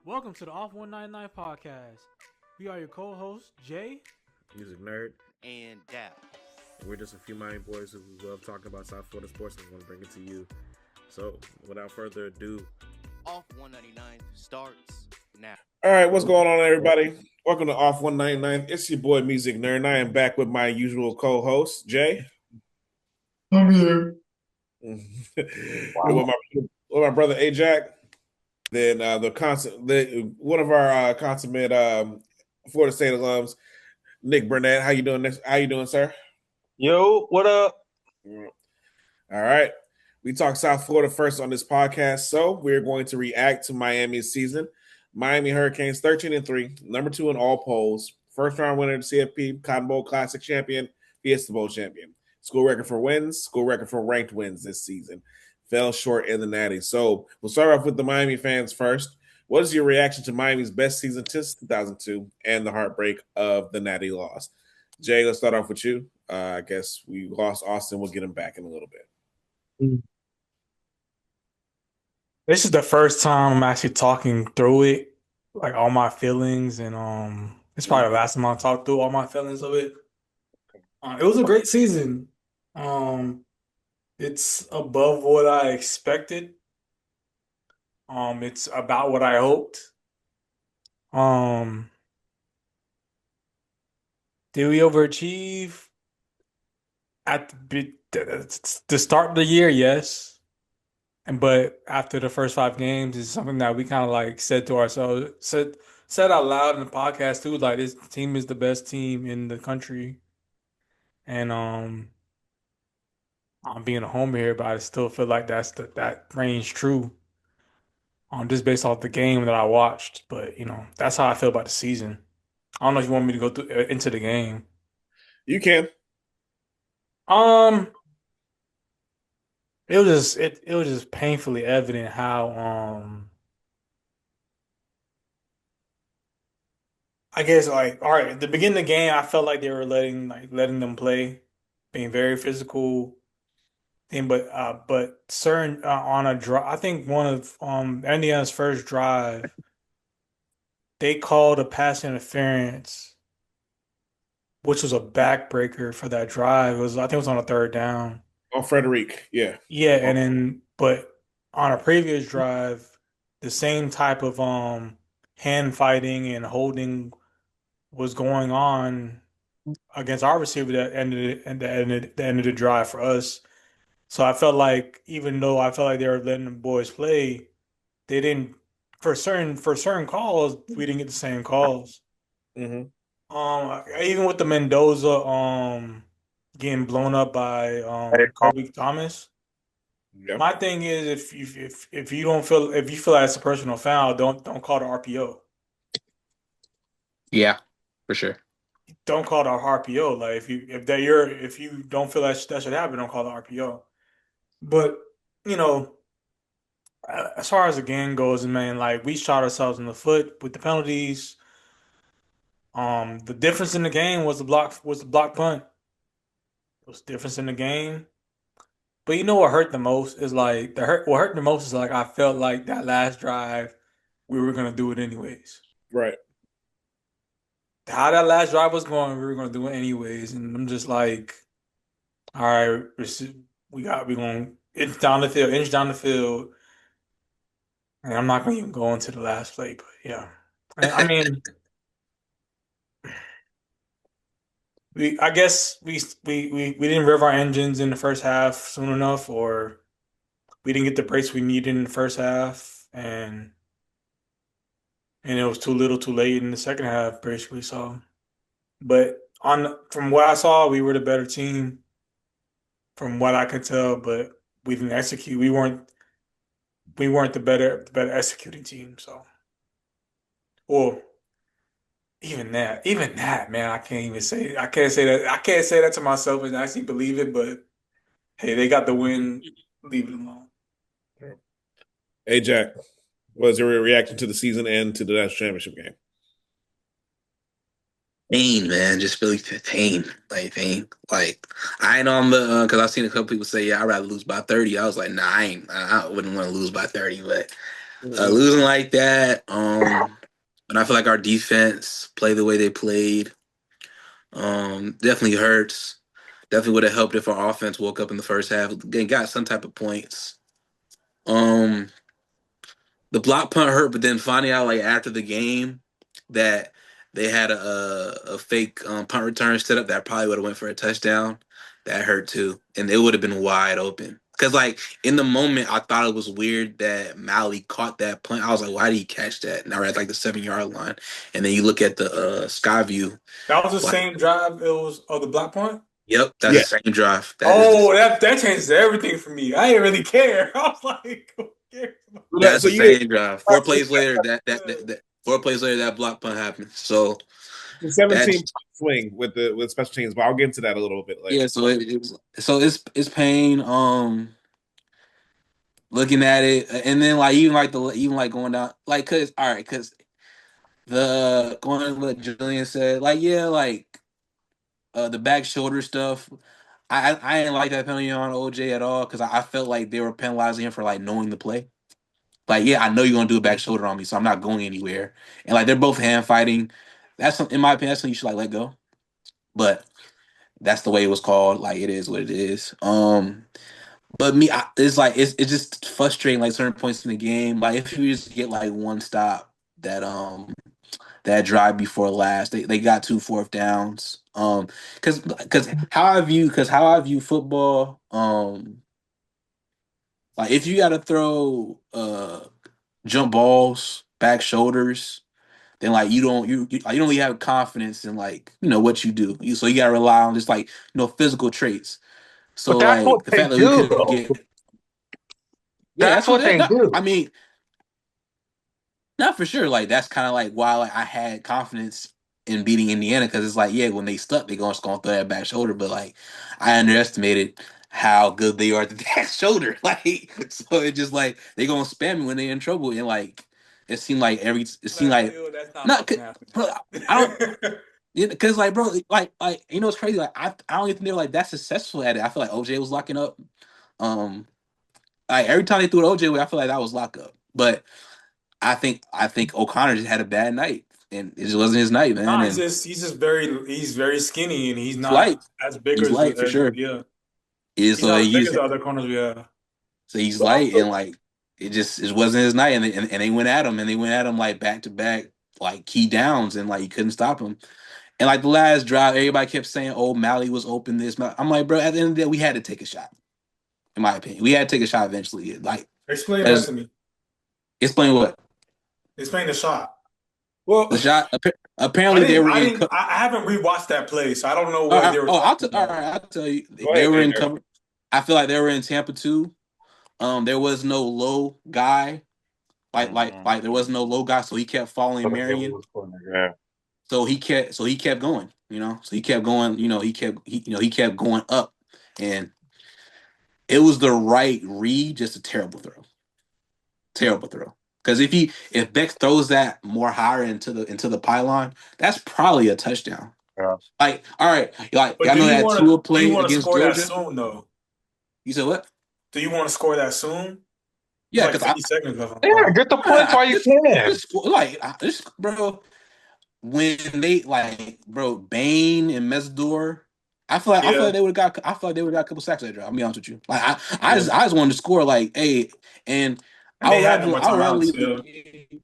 Welcome to the OFF199th podcast. We are your co-hosts, Jay. Music nerd. And Dap. And we're just a few Miami boys who love talking about South Florida sports and want to bring it to you. So, without further ado, Off 199th starts now. all right, what's going on, everybody? Welcome to Off 199th. It's your boy, Music Nerd, and I am back with my usual co-host, Jay. I'm here. And with my brother, Ajax. Then one of our consummate Florida State alums, Nick Burnett. How you doing? How you doing, sir? Yo, what up? All right. We talk South Florida first on this podcast, so we're going to react to Miami's season. Miami Hurricanes 13-3, number 2 in all polls, first round winner, CFB Cotton Bowl Classic champion, Fiesta Bowl champion. School record for wins, school record for ranked wins this season. Fell short in the Natty. So we'll start off with the Miami fans first. What is your reaction to Miami's best season since 2002 and the heartbreak of the Natty loss? Jay, let's start off with you. I guess we lost Austin. We'll get him back in a little bit. This is the first time I'm actually talking through it, like all my feelings, and it's probably the last time I talked through all my feelings of it. It was a great season. It's above what I expected. It's about what I hoped. Did we overachieve at the start of the year? Yes. But after the first 5 games, it's something that we kind of like said to ourselves, said out loud in the podcast too. Like, this team is the best team in the country, and I'm being a homer here, but I still feel like that reigns true. Just based off the game that I watched, but that's how I feel about the season. I don't know if you want me to go through into the game. You can. Um, it was just painfully evident how I guess, like, all right, at the beginning of the game, I felt like they were letting them play, being very physical. But certain on a drive, I think one of Indiana's first drive, they called a pass interference, which was a backbreaker for that drive. I think it was on a third down. Oh, Frederic, yeah. Yeah, and then but on a previous drive, the same type of hand fighting and holding was going on against our receiver that ended the drive for us. So I felt like, even though I felt like they were letting the boys play, they didn't, for certain calls, we didn't get the same calls. Mm-hmm. Even with the Mendoza getting blown up by Kobe Thomas. Yep. My thing is, if you don't feel if you feel like it's a personal foul, don't call the RPO. Yeah, for sure. Don't call the RPO. Like, if you don't feel that should happen, don't call the RPO. But as far as the game goes, man, like, we shot ourselves in the foot with the penalties. The difference in the game was the block punt. It was the difference in the game. But you know what hurt the most is, like, what hurt the most is, like, I felt like that last drive we were gonna do it anyways. Right. How that last drive was going, we were gonna do it anyways, and I'm just like, all right, we gonna inch down the field, and I'm not gonna even go into the last play, but yeah, I mean, I guess we didn't rev our engines in the first half soon enough, or we didn't get the breaks we needed in the first half, and it was too little, too late in the second half, basically. So, but from what I saw, we were the better team, from what I could tell, but we didn't execute. We weren't the better executing team. So, well, even that, man, I can't say that. I can't say that to myself and actually believe it. But hey, they got the win. Leave it alone. Hey, Jack, what was your reaction to the season and to the national championship game? Pain, man. Just really pain. Like, pain. Like, I know I'm the, because I've seen a couple people say, yeah, I'd rather lose by 30. I was like, nah, I wouldn't want to lose by 30. But Losing like that, and I feel like our defense played the way they played. Definitely hurts. Definitely would have helped if our offense woke up in the first half and got some type of points. Um, the block punt hurt, but then finding out like after the game that they had a fake punt return set up that probably would have went for a touchdown. That hurt too, and it would have been wide open. Cause like in the moment, I thought it was weird that Mally caught that punt. I was like, why did he catch that? And I read like the 7 yard line, and then you look at the sky view, That was the like, same drive. It was the block point. yep, that's Yeah. the same drive. That is Oh, that changes everything for me. I didn't really care. I was like, who cares? that's So the you did same drive. 4 plays later, that 4 plays later, that block punt happened. So the 17 that's point swing with special teams, but I'll get into that a little bit later. yeah. So it's pain. Looking at it, and then like even like going down, like cause the going what Julian said, like yeah, like the back shoulder stuff. I didn't like that penalty on OJ at all because I felt like they were penalizing him for like knowing the play. Like, yeah, I know you're gonna do a back shoulder on me, so I'm not going anywhere. And like they're both hand fighting. In my opinion, that's something you should like let go. But that's the way it was called. Like it is what it is. But it's like it's just frustrating. Like certain points in the game, like if you just get like one stop that drive before last, they got 2 4th downs. Because how I view football, like if you got to throw jump balls, back shoulders, then like you don't really have confidence in like what you do. So you gotta rely on just like physical traits. But So that's what like the they fact that we do, couldn't though. get yeah, That's that's what what they. they No, I do. mean, not for sure. Like that's kind of like why like I had confidence in beating Indiana because it's like yeah, when they stuck, they just gonna throw that back shoulder. But like I underestimated how good they are at the back shoulder. Like so it just like they gonna spam me when they're in trouble and like it seemed Left like field, that's not not fucking happening. bro. I don't. Yeah, because like, bro, like it's crazy. Like, I don't even think they were like that successful at it. I feel like OJ was locking up. Um, like every time they threw it OJ away, I feel like that was lock up. But I think O'Connor just had a bad night, and it just wasn't his night, man. Nah, And he's very skinny and he's he's light. not as big He's light for as sure. yeah. Yeah, He's so not as big he's as the other corners we have. so he's So light, also, and like it wasn't his night, and they went at him, and they went at him like back to back, like key downs, and like you couldn't stop him. And like the last drive, everybody kept saying, "Oh, Mally was open." I'm like, bro. At the end of the day, we had to take a shot. In my opinion, we had to take a shot eventually. Like, Explain that as to me. explain what Explain the shot. well, the shot. Apparently, they were in. I haven't rewatched that play, so I don't know what they were talking All about. right. I'll tell you. go They ahead, were in Bender. cover. I feel like they were in Tampa too. There was no low guy. Like there was no low guy, so he kept following Marion. Yeah. So he kept going. So he kept going. He kept going up, and it was the right read. Just a terrible throw. Terrible throw. Because if Beck throws that more higher into the pylon, that's probably a touchdown. Yeah. Like, all right, like But y'all know that Tua do you play want to against score that Georgia. soon though? You said what? Do you want to score that soon? It's Yeah, like because I, 50 seconds left. Yeah, get the points I while you can. bro, when they like, bro, Bain and Mesdor, Yeah, I feel like they would have got a couple sacks that drive. I'll be honest with you. Like yeah. I just wanted to score like, hey, and And they had more I would rather timeouts. leave the Yeah. game.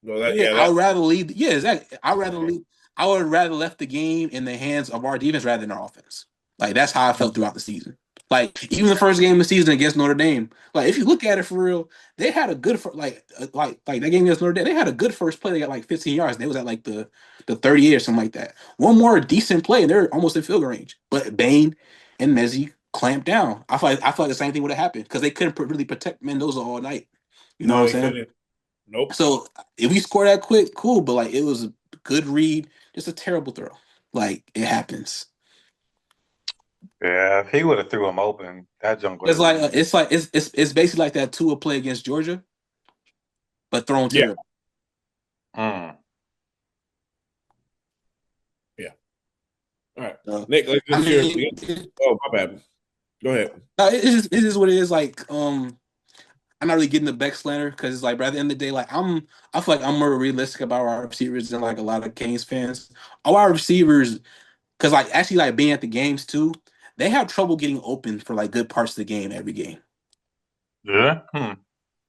No, Yeah, I that would rather leave. Yeah, exactly. I would rather left the game in the hands of our defense rather than our offense. Like that's how I felt throughout the season. Like even the first game of the season against Notre Dame. Like if you look at it for real, they had a good like that game against Notre Dame. They had a good first play. They got like 15 yards. And they was at like the 38 or something like that. One more decent play, and they're almost in field goal range. But Bain and Mezzi clamped down. I feel like the same thing would have happened because they couldn't really protect Mendoza all night. You know what No, I'm he saying? couldn't. nope. So if we score that quick, cool. But like it was a good read, just a terrible throw. Like it happens. Yeah, if he would have threw him open, that junk would It's have like been. it's basically like that Tua play against Georgia, but thrown Yeah, terrible. Mm. yeah. All right, So, Nick. I Let's hear. mean, Oh, my bad. Go ahead. no, it's just what it is. Like I'm not really getting the Beck slander because it's like, bro, at the end of the day, like I feel like I'm more realistic about our receivers than like a lot of Canes fans. All our receivers, because like actually like being at the games too, they have trouble getting open for like good parts of the game every game. Yeah. Hmm.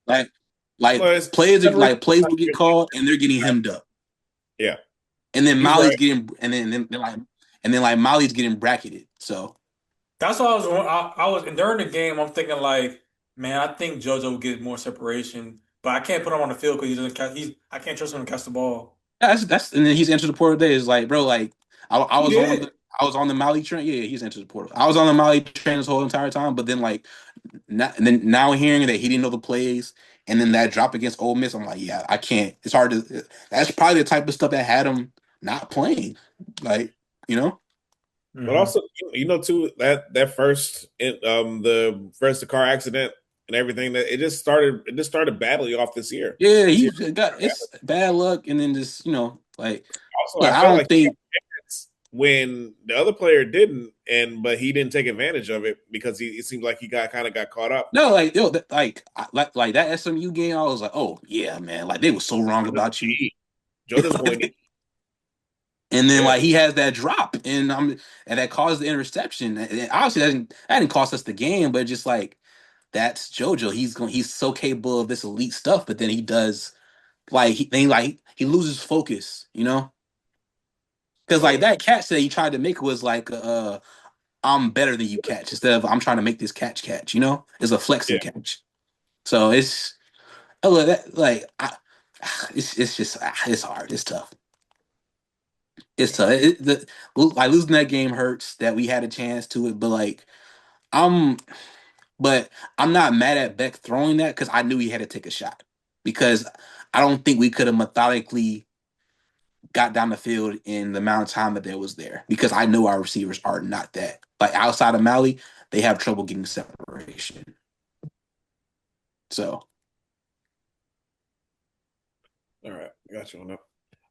Like Well, like it's plays will get called and they're getting hemmed up, yeah, and then he's Molly's right. getting and then like Molly's getting bracketed. So That's why I was during the game. I'm thinking like, man, I think JoJo will get more separation, but I can't put him on the field because he doesn't catch. I can't trust him to catch the ball. that's and then he's entered the portal today. It's like, bro, like I He was on did. the Molly train. Yeah, he's entered the portal. I was on the Molly train this whole entire time, but then like and then now hearing that he didn't know the plays, and then that drop against Ole Miss, I'm like, yeah, I can't. It's hard to. That's probably the type of stuff that had him not playing. Like, you know, But Hmm. also, too, that first the car accident and everything, that it just started badly off this year. yeah, This year. he's got it's bad luck, and then just like, Also, look, I I felt don't like he got think chance when the other player didn't, but he didn't take advantage of it because it seemed like he got caught up. no, like yo, like that SMU game, I was like, oh yeah, man, like they were so wrong about you. JoJo's going to And then yeah, like he has that drop, and that caused the interception. And obviously that didn't cost us the game, but just like that's JoJo. He's so capable of this elite stuff, but then he does he loses focus, because like yeah, that catch that he tried to make was like I'm better than you catch instead of I'm trying to make this catch. It's a yeah. flexing catch. So it's oh, look, that like it's just it's hard. It's tough. It's tough. Like losing that game hurts that we had a chance to it, but like I'm but I'm not mad at Beck throwing that because I knew he had to take a shot because I don't think we could have methodically got down the field in the amount of time that there was there because I know our receivers are not that. Like outside of Mally, they have trouble getting separation. So All right, got you on that.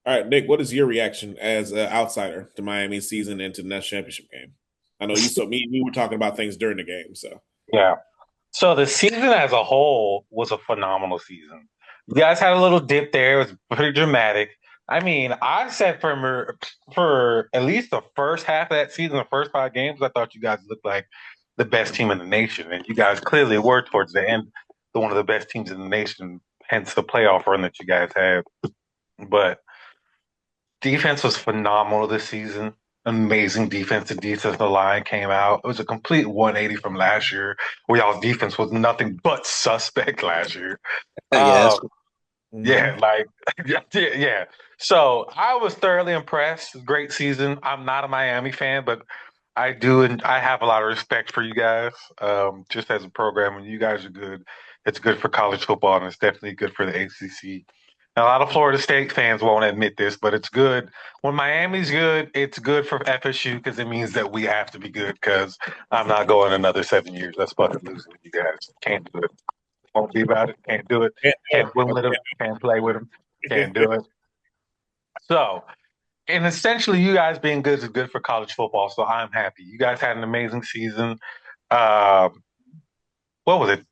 All right, Nick, what is your reaction as an outsider to Miami's season and to the national championship game? I know me and you were talking about things during the game, so Yeah. So the season as a whole was a phenomenal season. You guys had a little dip there. It was pretty dramatic. I mean, I said for at least the first half of that season, the first 5 games, I thought you guys looked like the best team in the nation, and you guys clearly were towards the end, one of the best teams in the nation. Hence the playoff run that you guys had. But defense was phenomenal this season. Amazing defense. The defensive line came out. It was a complete 180 from last year, where y'all's defense was nothing but suspect last year. yeah, Um, that's yeah, mhm. like yeah. So I was thoroughly impressed. Great season. I'm not a Miami fan, but I do, and I have a lot of respect for you guys. Just as a program, when you guys are good, it's good for college football, and it's definitely good for the ACC. A lot of Florida State fans won't admit this, but it's good. When Miami's good, it's good for FSU because it means that we have to be good because I'm not going another 7 years. That's fucking losing. You guys can't do it. Won't be about it. Can't do it. Yeah, Can't win with them. okay. Can't play with them. Can't do it. So, and essentially, you guys being good is good for college football. So I'm happy. You guys had an amazing season. Uh, what was it?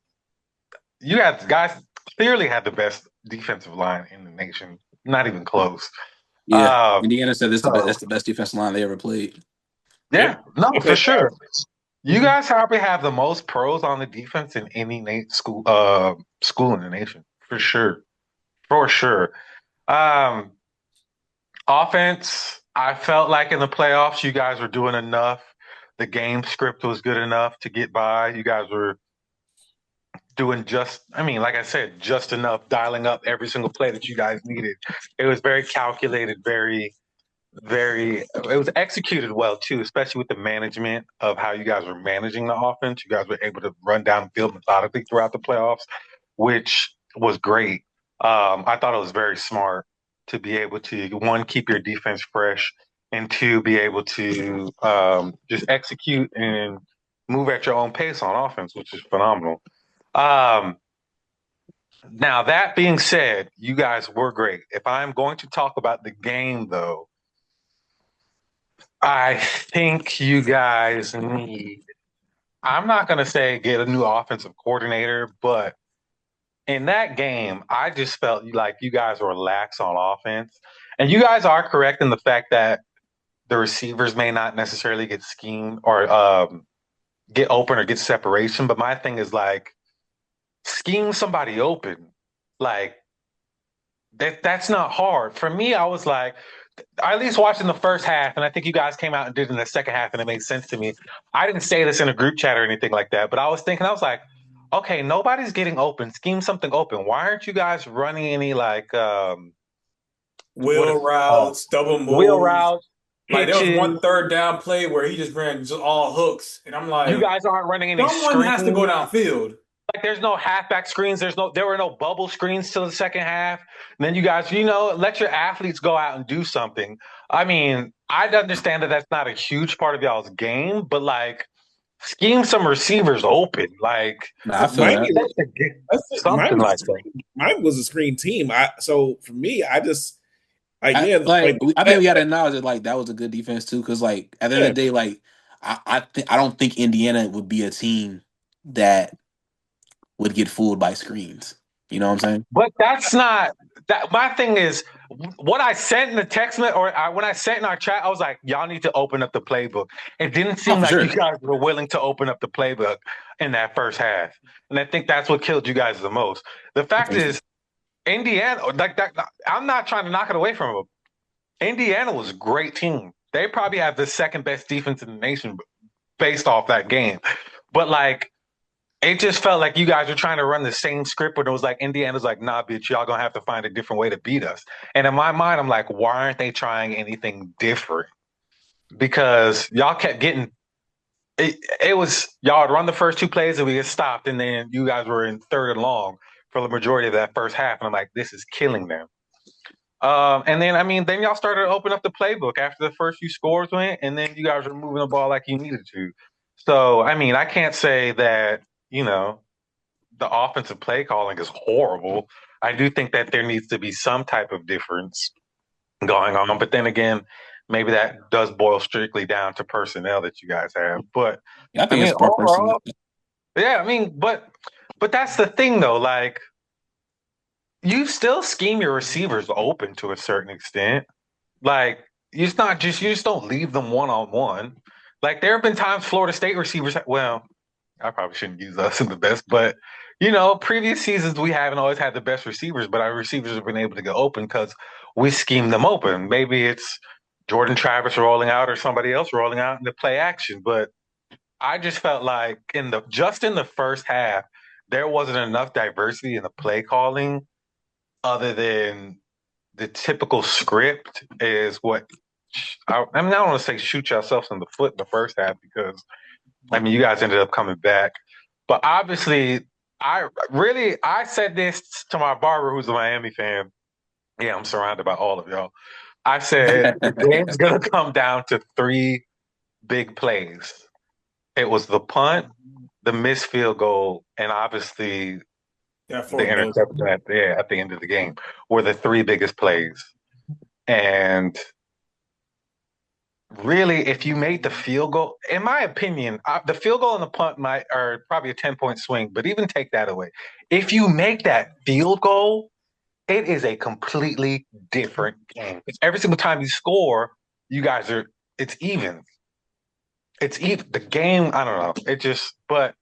You guys clearly had the best defensive line in the nation. Not even close. yeah. Um, Indiana said this the best. so That's the best defensive line they ever played. Yeah, yeah, no, they for played sure. You well. guys probably have the most pros on the defense in any school in the nation, for sure, for sure. Um, Offense, I felt like in the playoffs, you guys were doing enough. The game script was good enough to get by. You guys were doing I mean, like I said, just enough, dialing up every single play that you guys needed. It was very calculated, it was executed well too, especially with the management of how you guys were managing the offense. You guys were able to run down the field methodically throughout the playoffs, which was great. I thought it was very smart to be able to, one, keep your defense fresh, and two, be able to just execute and move at your own pace on offense, which is phenomenal. Um, Now, that being said, you guys were great. If I'm going to talk about the game, though, I think you guys need, I'm not going to say get a new offensive coordinator, but in that game, I just felt like you guys were lax on offense. And you guys are correct in the fact that the receivers may not necessarily get schemed or get open or get separation. But my thing is like scheme somebody open. Like that's not hard. For me, I was like, at least watching the first half, and I think you guys came out and did it in the second half, and it made sense to me. I didn't say this in a group chat or anything like that, but I was thinking, I was like, okay, nobody's getting open. Scheme something open. Why aren't you guys running any like what is Wheel it called? routes, double Wheel moves. routes, Like there was pitches. one third down play where he just ran just all hooks, and I'm You like, guys aren't running any someone has to go screens. downfield. Like there's no halfback screens. There were no bubble screens till the second half. And then you guys, let your athletes go out and do something. I mean, I understand that that's not a huge part of y'all's game, but like scheme some receivers open, like Nah, I But feel Miami, that. something like that. Mine was a screen team. So for me, I just like I yeah, like. like I think we got to acknowledge that like that was a good defense too, because like at the end yeah, of the day, like I don't think Indiana would be a team that would get fooled by screens. You know what I'm saying? But that's not that. My thing is what I sent in the text when I sent in our chat. I was like, y'all need to open up the playbook. It didn't Oh, seem for like you sure. guys were willing to open up the playbook in that first half, and I think that's what killed you guys the most. The I fact think so. is, Indiana, like that. I'm not trying to knock it away from them. Indiana was a great team. They probably have the second best defense in the nation based off that game. But like it just felt like you guys were trying to run the same script where it was like Indiana's like, nah, bitch, y'all gonna have to find a different way to beat us. And in my mind, I'm like, why aren't they trying anything different? Because y'all kept getting it was y'all would run the first two plays and we get stopped, and then you guys were in third and long for the majority of that first half. And I'm like, this is killing them. And then I mean, then y'all started to open up the playbook after the first few scores went, and then you guys were moving the ball like you needed to. So I mean, I can't say that, you know, the offensive play calling is horrible. I do think that there needs to be some type of difference going on. But then again, maybe that does boil strictly down to personnel that you guys have. But Yeah, I I think mean, it's more personal. overall, yeah, I mean, but that's the thing though. Like you still scheme your receivers open to a certain extent. Like you just don't leave them one on one. Like there have been times Florida State receivers, well, I probably shouldn't use us in the best, but previous seasons we haven't always had the best receivers, but our receivers have been able to get open because we scheme them open. Maybe it's Jordan Travis rolling out or somebody else rolling out in the play action, but I just felt like in the first half there wasn't enough diversity in the play calling other than the typical script is what I mean. I don't want to say shoot yourselves in the foot in the first half because I mean you guys ended up coming back, but obviously I said this to my barber who's a Miami fan. Yeah, I'm surrounded by all of y'all. I said the game's gonna come down to three big plays. It was the punt, the missed field goal, and obviously That the fourth down. interception at the end of the game were the three biggest plays. And really, if you made the field goal, in my opinion, the field goal and the punt are probably a 10-point swing, but even take that away. If you make that field goal, it is a completely different game. Because every single time you score, it's even. It's even. The game, I don't know. But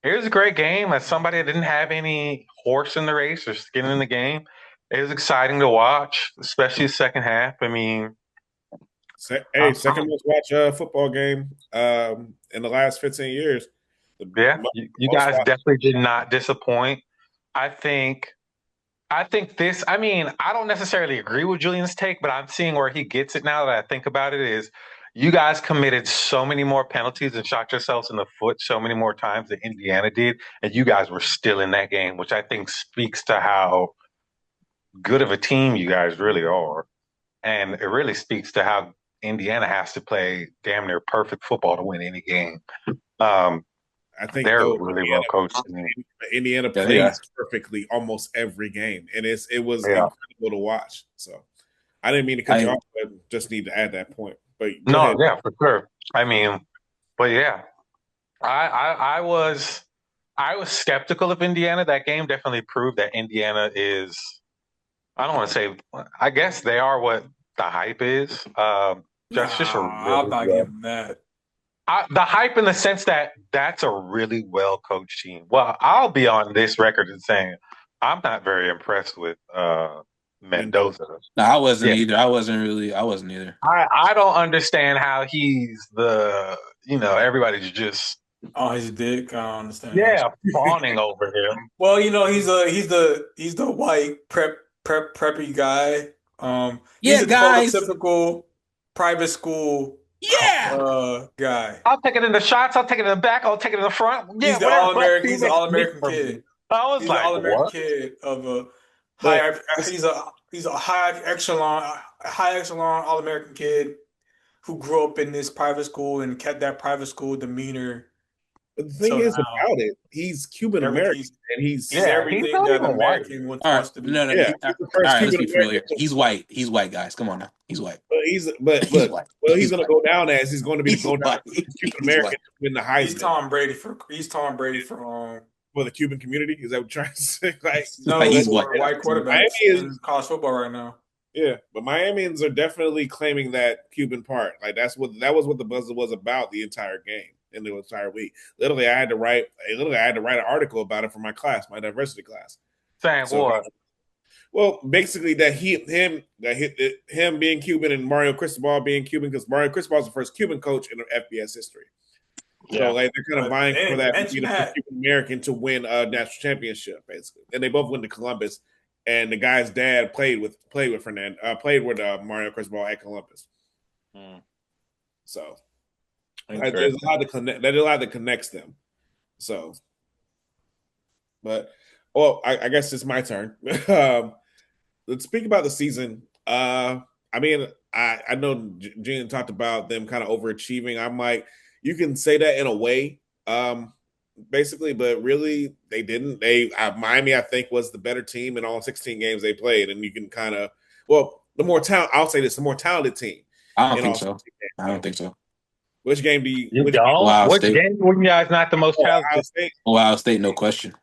it was a great game. As somebody that didn't have any horse in the race or skin in the game, it was exciting to watch, especially the second half. I mean, second most watch football game in the last 15 years. yeah, you Most guys watch. definitely did not disappoint. I think this, I mean, I don't necessarily agree with Julian's take, but I'm seeing where he gets it now that I think about it is you guys committed so many more penalties and shot yourselves in the foot so many more times than Indiana did, and you guys were still in that game, which I think speaks to how good of a team you guys really are. And it really speaks to how Indiana has to play damn near perfect football to win any game. Um, I think they're though really well coached. Indiana Yeah, yeah. plays perfectly almost every game, and it was Yeah. incredible to watch. So I didn't mean to cut you I off, but just need to add that point. But go No, ahead. yeah, for sure. I mean, but yeah, I was. I was skeptical of Indiana. That game definitely proved that Indiana is. I don't want to say. I guess they are what the hype is. That's just a Nah, I'm really not well. giving that. The hype in the sense that that's a really well coached team. Well, I'll be on this record and saying I'm not very impressed with Mendoza. Mendoza. No, I wasn't Yeah, either. I wasn't either. I don't understand how he's the everybody's just On his dick, I don't understand that yeah shit. fawning over him. Well, he's the white preppy guy. He's Yeah, a guys. prototypical private school Yeah. guy. I'll take it in the shots. I'll take it in the back. I'll take it in the front. He's Yeah, the whatever. All American. He He's the makes All me American for me. kid. I was He's the like, All American what? kid of a But high. He's a high echelon All American kid who grew up in this private school and kept that private school demeanor. the thing So is now about it, he's Cuban everything American, and he's Yeah, he's everything not that an even white. American All right. wants to be. No, no. yeah, he's the first All right. Let's Cuban be real here. American. He's white. He's white, guys. Come on now. He's white. But He's look, white. well, he's He's going to white. go down as he's going to be the He's go down white. Cuban He's American white. to win the Heisman He's Tom Brady for for the Cuban community. Is that what you're trying to say? Like, Like no he's but white. for white Miami quarterbacks is in college football right now. yeah, but Miamians are definitely claiming that Cuban part. Like that was what the buzzer was about the entire game and the entire week. Literally, I had to write an article about it for my class, my diversity class. Saying So what? well, basically that him being Cuban and Mario Cristobal being Cuban because Mario Cristobal is the first Cuban coach in FBS history. So Yeah. like they're kind of But vying they for didn't that to be mention the first that. Cuban American to win a national championship, basically. And they both went to Columbus. And the guy's dad played with Mario Cristobal at Columbus. Hmm. So there's Interesting. a lot to connect. There's a lot that connects them. So, but I guess it's my turn. Let's speak about the season. I mean, I know Jen talked about them kind of overachieving. I'm like, you can say that in a way, basically, but really they didn't. Miami, I think, was the better team in all 16 games they played, and you can kind of the more talent. I'll say this: the more talented team I don't in think all so. 16 games. I don't think so. Which game do you? You Which game? don't? Ohio Which State. game were you guys not the most Ohio talented? State. Ohio State, no question.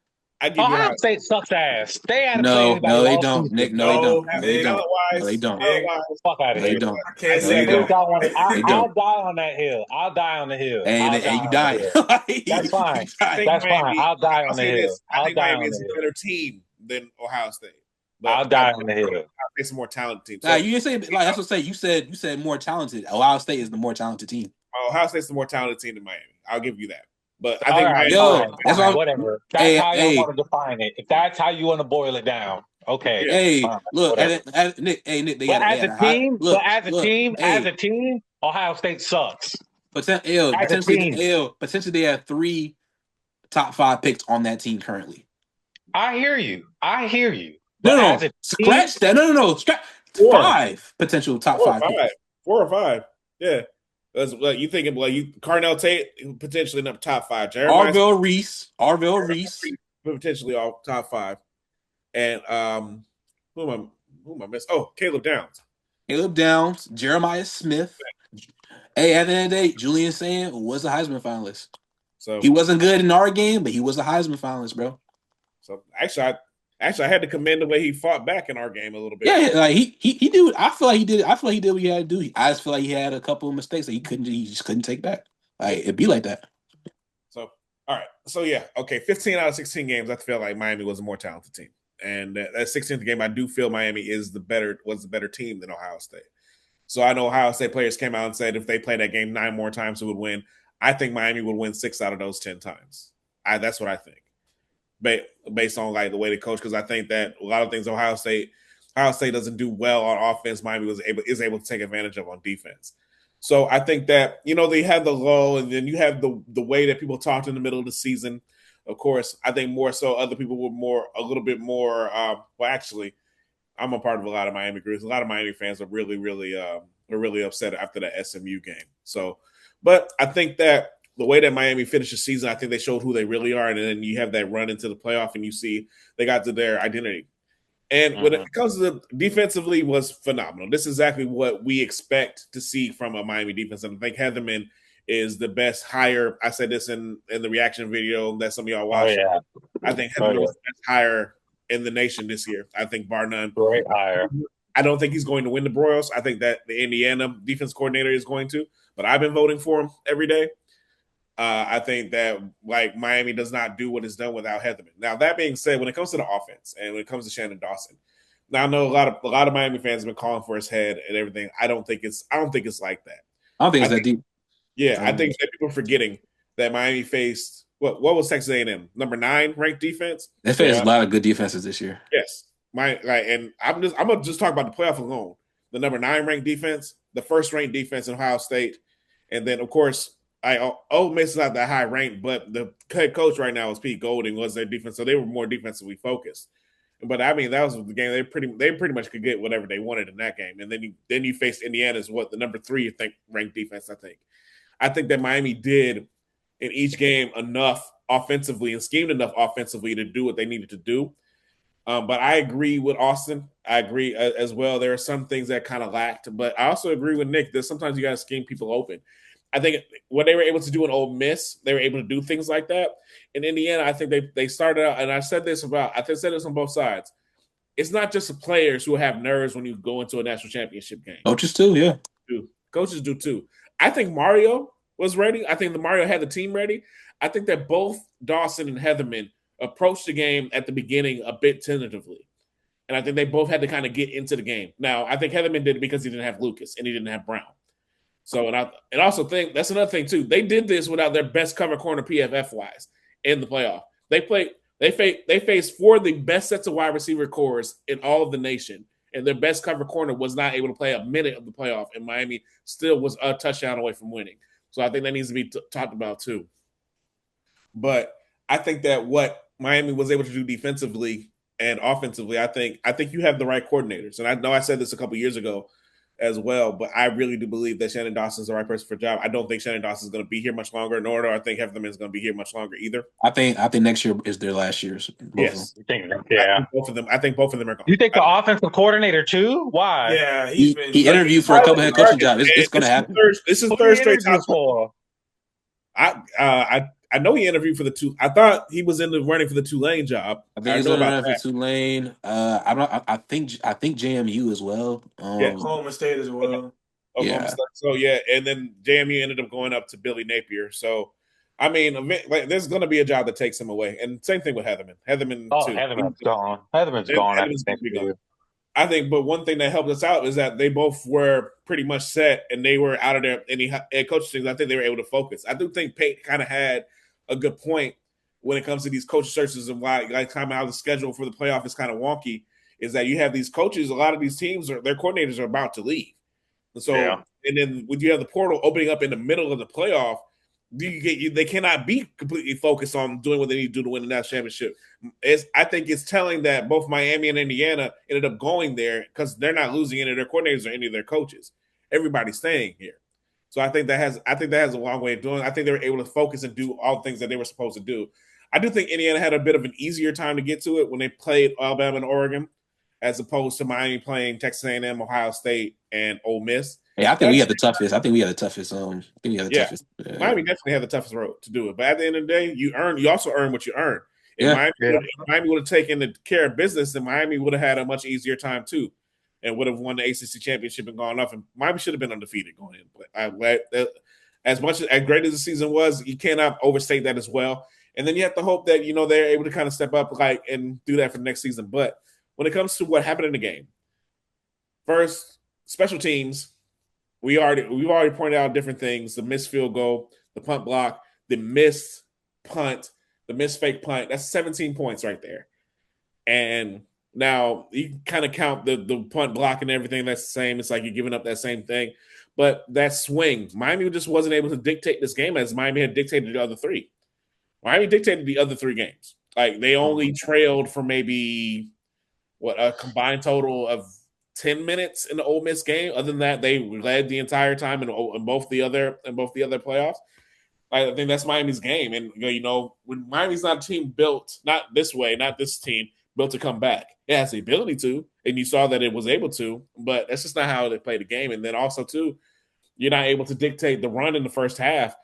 I give you Ohio Ohio State sucks ass. They hadn't played No, anybody no, they all don't. Nick, season. no, they don't. No, No, they Nick, don't. No, they Talent-wise, don't. Nick, Fuck out No, of they here. don't. I can't No, they say Think don't. that. I want it. They I'll don't. die on that hill. I'll die on the hill. I'll die And you on the dying. hill. You That's fine. think dying. That's fine. Miami. I'll die I'll on the say hill. this: I I'll think die Miami on the is a hill. better team than Ohio State, I'll but die on the hill. it's a more talented team. Nah, So you didn't say like that's what I say. You said more talented. Ohio State is the more talented team. Ohio State's the more talented team than Miami. I'll give you that. But I All think right, Miami. Yo, fine, that's fine, what I'm, whatever. That's hey, how y'all hey, want to define it. If that's how you want to boil it down, okay, Yeah. hey, fine, look, whatever. Nick, they But got they as had a a high team, look, as hey, a team, Ohio State sucks. As a team, potentially they have 3 top 5 picks on that team currently. I hear you. I hear you. No, But no, as no. a team, Scratch that. No. Scratch Four. 5 potential top Four or 5 five. picks. 4 or 5. Yeah. That's what you thinking. Well, you Carnell Tate potentially in the top 5. Jeremiah Arvell Reese. potentially all top 5. And who am I missing? Oh, Caleb Downs. Caleb Downs, Jeremiah Smith. Hey, at the end of the day, Julian Sand was a Heisman finalist. So He wasn't good in our game, but he was a Heisman finalist, bro. so actually I had to commend the way he fought back in our game a little bit. Yeah, like he did. I feel like he did. I feel like he did what he had to do. I just feel like he had a couple of mistakes that he just couldn't take back. Like it'd be like that. So all right. So yeah, okay. 15 out of 16 games, I feel like Miami was a more talented team. And that 16th game, I do feel Miami was the better team than Ohio State. So I know Ohio State players came out and said if they played that game 9 more times, it would win. I think Miami would win 6 out of those 10 times. That's what I think, based on like the way they coach. Because I think that a lot of things Ohio State doesn't do well on offense. Miami is able to take advantage of on defense. So I think that they have the lull, and then you have the way that people talked in the middle of the season. Of course, I think more so other people were a little bit more. Well, actually, I'm a part of a lot of Miami groups. A lot of Miami fans are really upset after that SMU game. So, but I think that the way that Miami finished the season, I think they showed who they really are, and then you have that run into the playoff, and you see they got to their identity. And when it comes to the defensively, was phenomenal. This is exactly what we expect to see from a Miami defense, and I think had them in is the best hire. I said this in the reaction video that some of y'all Oh watched. yeah. I think Oh Heatherman yeah. was the best hire in the nation this year. I think bar none. Great hire. I don't think he's going to win the Broyles. I think that the Indiana defense coordinator is going to, but I've been voting for him every day. I think that like Miami does not do what is done without Heatherman. Now that being said, when it comes to the offense and when it comes to Shannon Dawson, now I know a lot of Miami fans have been calling for his head and everything. I don't think it's like that. I don't think it's that deep. Yeah, I think that people are forgetting that Miami faced what was Texas A&M number 9 ranked defense. They faced a lot of good defenses this year. Yes, and I'm gonna just talk about the playoff alone. The number 9 ranked defense, the first ranked defense in Ohio State, and then of course Ole Miss is not that high ranked, but the head coach right now is Pete Golding was their defense, so they were more defensively focused. But I mean that was the game they pretty much could get whatever they wanted in that game, and then you faced Indiana's the number 3 ranked defense. I think that Miami did in each game enough offensively and schemed enough offensively to do what they needed to do. But I agree with Austin. I agree as well. There are some things that kind of lacked, but I also agree with Nick that sometimes you got to scheme people open. I think what they were able to do in Ole Miss, they were able to do things like that. In Indiana, I think they started out, and I said this on both sides. It's not just the players who have nerves when you go into a national championship game. Coaches too, yeah. Coaches do too. I think Mario was ready. I think Mario had the team ready. I think that both Dawson and Heatherman approached the game at the beginning a bit tentatively. And I think they both had to kind of get into the game. Now, I think Heatherman did it because he didn't have Lucas and he didn't have Brown. So, and I also think that's another thing too. They did this without their best cover corner PFF wise in the playoff. They faced 4 of the best sets of wide receiver cores in all of the nation, and their best cover corner was not able to play a minute of the playoff, and Miami still was a touchdown away from winning. So I think that needs to be talked about too. But I think that what Miami was able to do defensively and offensively, I think you have the right coordinators. And I know I said this a couple years ago as well, but I really do believe that Shannon Dawson's the right person for the job. I don't think Shannon Dawson's going to be here much longer, nor do I think Heatherman's going to be here much longer either. I think next year is their last years. Yes. I think both of them are gone. You think the offensive coordinator too? Why? Yeah, he interviewed for a couple head coaching jobs. It's going to happen. This is third straight time for. I know he interviewed for the two. I thought he was in the running for the Tulane job. I think he's in the running for Tulane. I think JMU as well. Oklahoma State as well. Oklahoma State. So yeah, and then JMU ended up going up to Billy Napier. So I mean, like, there's going to be a job that takes him away, and same thing with Heatherman. Heatherman's gone. Heatherman's gone. I think, but one thing that helped us out is that they both were pretty much set, and they were out of their any head coach things. I think they were able to focus. I do think Pate kind of had a good point when it comes to these coach searches and why like time out of the schedule for the playoff is kind of wonky. Is that you have these coaches, a lot of these teams their coordinators are about to leave, and so and then when you have the portal opening up in the middle of the playoff, they cannot be completely focused on doing what they need to do to win the national championship. I think it's telling that both Miami and Indiana ended up going there because they're not losing any of their coordinators or any of their coaches. Everybody's staying here. So I think that has a long way of doing it. I think they were able to focus and do all the things that they were supposed to do. I do think Indiana had a bit of an easier time to get to it when they played Alabama and Oregon, as opposed to Miami playing Texas A&M, Ohio State, and Ole Miss. Yeah, I think we have the toughest. Miami definitely had the toughest road to do it. But at the end of the day, you also earn what you earn. If Miami would have taken care of business, then Miami would have had a much easier time too, and would have won the ACC championship and gone off. And Miami should have been undefeated going in. But as great as the season was, you cannot overstate that as well. And then you have to hope that they're able to kind of step up and do that for the next season. But when it comes to what happened in the game, first special teams. We've already pointed out different things: the missed field goal, the punt block, the missed punt, the missed fake punt. That's 17 points right there. And now you kind of count the punt block and everything. That's the same. It's like you're giving up that same thing. But that swing, Miami just wasn't able to dictate this game as Miami had dictated the other three. Miami dictated the other 3 games. Like they only trailed for maybe a combined total of 10 minutes in the Ole Miss game. Other than that, they led the entire time in both the other playoffs. I think that's Miami's game. And when Miami's not a team built, not this way, not this team built to come back, it has the ability to, and you saw that it was able to, but that's just not how they play the game. And then also too, you're not able to dictate the run in the first half.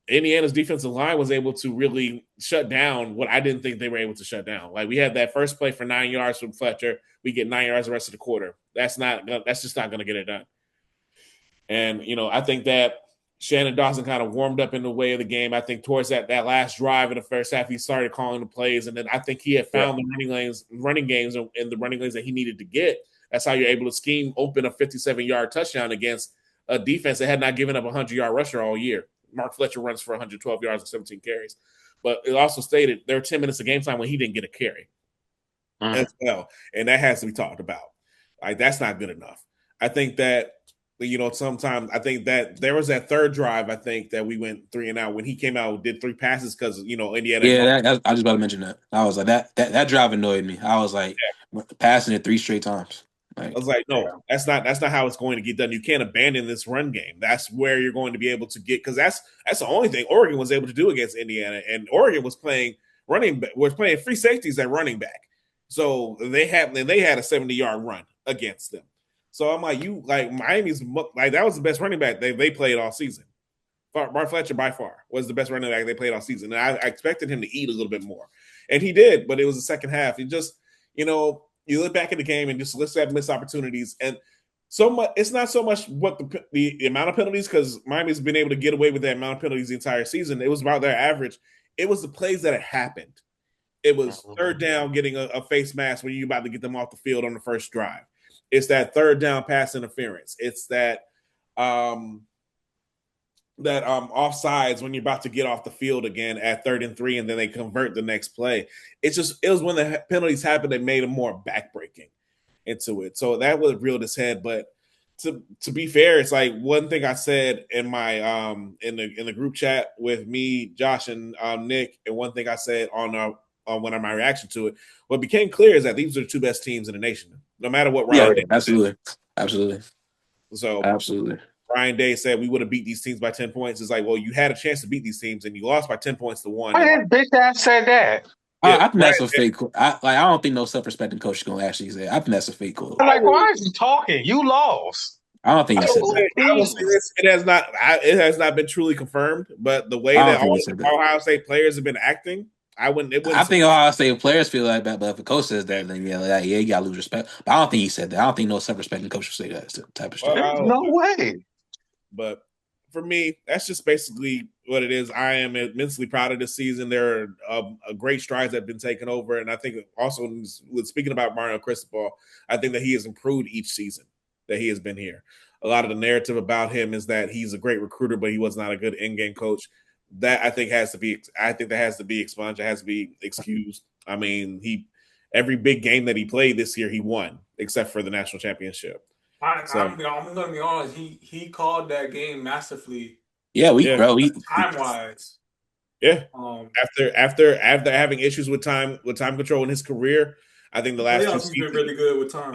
Indiana's defensive line was able to really shut down what I didn't think they were able to shut down. Like we had that first play for 9 yards from Fletcher. We get 9 yards the rest of the quarter. That's just not going to get it done. And I think that Shannon Dawson kind of warmed up in the way of the game. I think towards that last drive in the first half, he started calling the plays, and then I think he had found the running games, and the running lanes that he needed to get. That's how you're able to scheme open a 57-yard touchdown against a defense that had not given up a 100-yard rusher all year. Mark Fletcher runs for 112 yards and 17 carries. But it also stated there were 10 minutes of game time when he didn't get a carry as well. And that has to be talked about. Like, that's not good enough. I think that, sometimes I think that there was that third drive, I think, that we went 3 and out when he came out and did 3 passes because, Indiana. Yeah, I was just about to mention that. I was like, that drive annoyed me. I was like, passing it 3 straight times. I was like, no, that's not how it's going to get done. You can't abandon this run game. That's where you're going to be able to get, because that's the only thing Oregon was able to do against Indiana, and Oregon was playing free safeties at running back, so they had a 70-yard run against them. So I'm like, Miami's like that was the best running back they played all season. Mark Fletcher by far was the best running back they played all season, and I expected him to eat a little bit more, and he did, but it was the second half. He just, you look back at the game and just let's have missed opportunities. And so much, it's not so much what the amount of penalties, because Miami's been able to get away with that amount of penalties the entire season. It was about their average. It was the plays that had happened. It was third down, getting a face mask when you're about to get them off the field on the first drive. It's that third down pass interference. It's that offsides when you're about to get off the field again at 3rd and 3, and then they convert the next play. It was when the penalties happened that made them more backbreaking into it. So that would reeled his head. But to be fair, it's like one thing I said in my in the group chat with me, Josh, and Nick, and one thing I said on my reaction to it. What became clear is that these are the 2 best teams in the nation, no matter what. Yeah, absolutely. So absolutely. Ryan Day said we would have beat these teams by 10 points. It's like, well, you had a chance to beat these teams and you lost by 10 points to 1. Why did bitch ass said that? Yeah, I think that's a fake. I don't think no self-respecting coach is gonna actually say. I think that's a fake quote. Like, why is he talking? You lost. I don't think he said that. I will say this: it has not been truly confirmed, but the way that all Ohio State players have been acting, I think Ohio State players feel like that, but if a coach says that, then you gotta lose respect. But I don't think he said that. I don't think no self-respecting coach will say that type of stuff. There's no way. But for me, that's just basically what it is. I am immensely proud of this season. There are great strides that have been taken over, and I think also, with speaking about Mario Cristobal, I think that he has improved each season that he has been here. A lot of the narrative about him is that he's a great recruiter, but he was not a good in-game coach. That I think has to be expunged. It has to be excused. I mean, every big game that he played this year, he won, except for the national championship. I'm gonna be honest. He called that game masterfully. Yeah, time wise. Yeah. After having issues with time control in his career, I think the last 2 seasons he's been really good with time.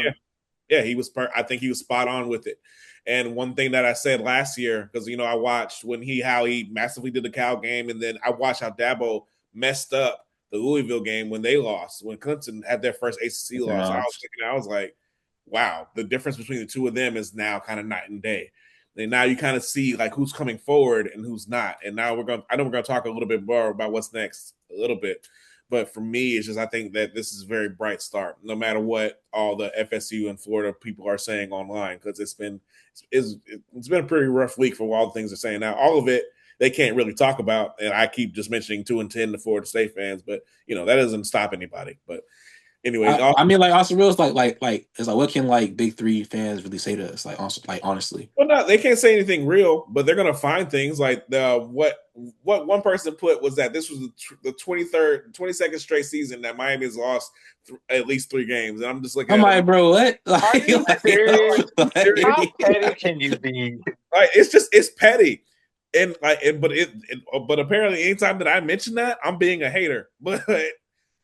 Yeah, he was. I think he was spot on with it. And one thing that I said last year, because I watched how he massively did the Cal game, and then I watched how Dabo messed up the Louisville game when they lost, when Clemson had their first ACC loss. I was like, wow, the difference between the 2 of them is now kind of night and day. And now you kind of see like who's coming forward and who's not. And now I know we're gonna talk a little bit more about what's next a little bit. But for me, it's just I think that this is a very bright start, no matter what all the FSU and Florida people are saying online, because it's been a pretty rough week for all the things they're saying. Now, all of it they can't really talk about, and I keep just mentioning 2-10 to Florida State fans, but that doesn't stop anybody. But anyway, I mean, like also real, it's like it's like what can like Big 3 fans really say to us? Like honestly, well, no, they can't say anything real, but they're gonna find things like what one person put was that this was the 22nd straight season that Miami has lost at least 3 games, and I'm just looking. I'm like, bro, what? Are you serious? How petty can you be? Like, it's petty, but apparently, anytime that I mention that, I'm being a hater, but.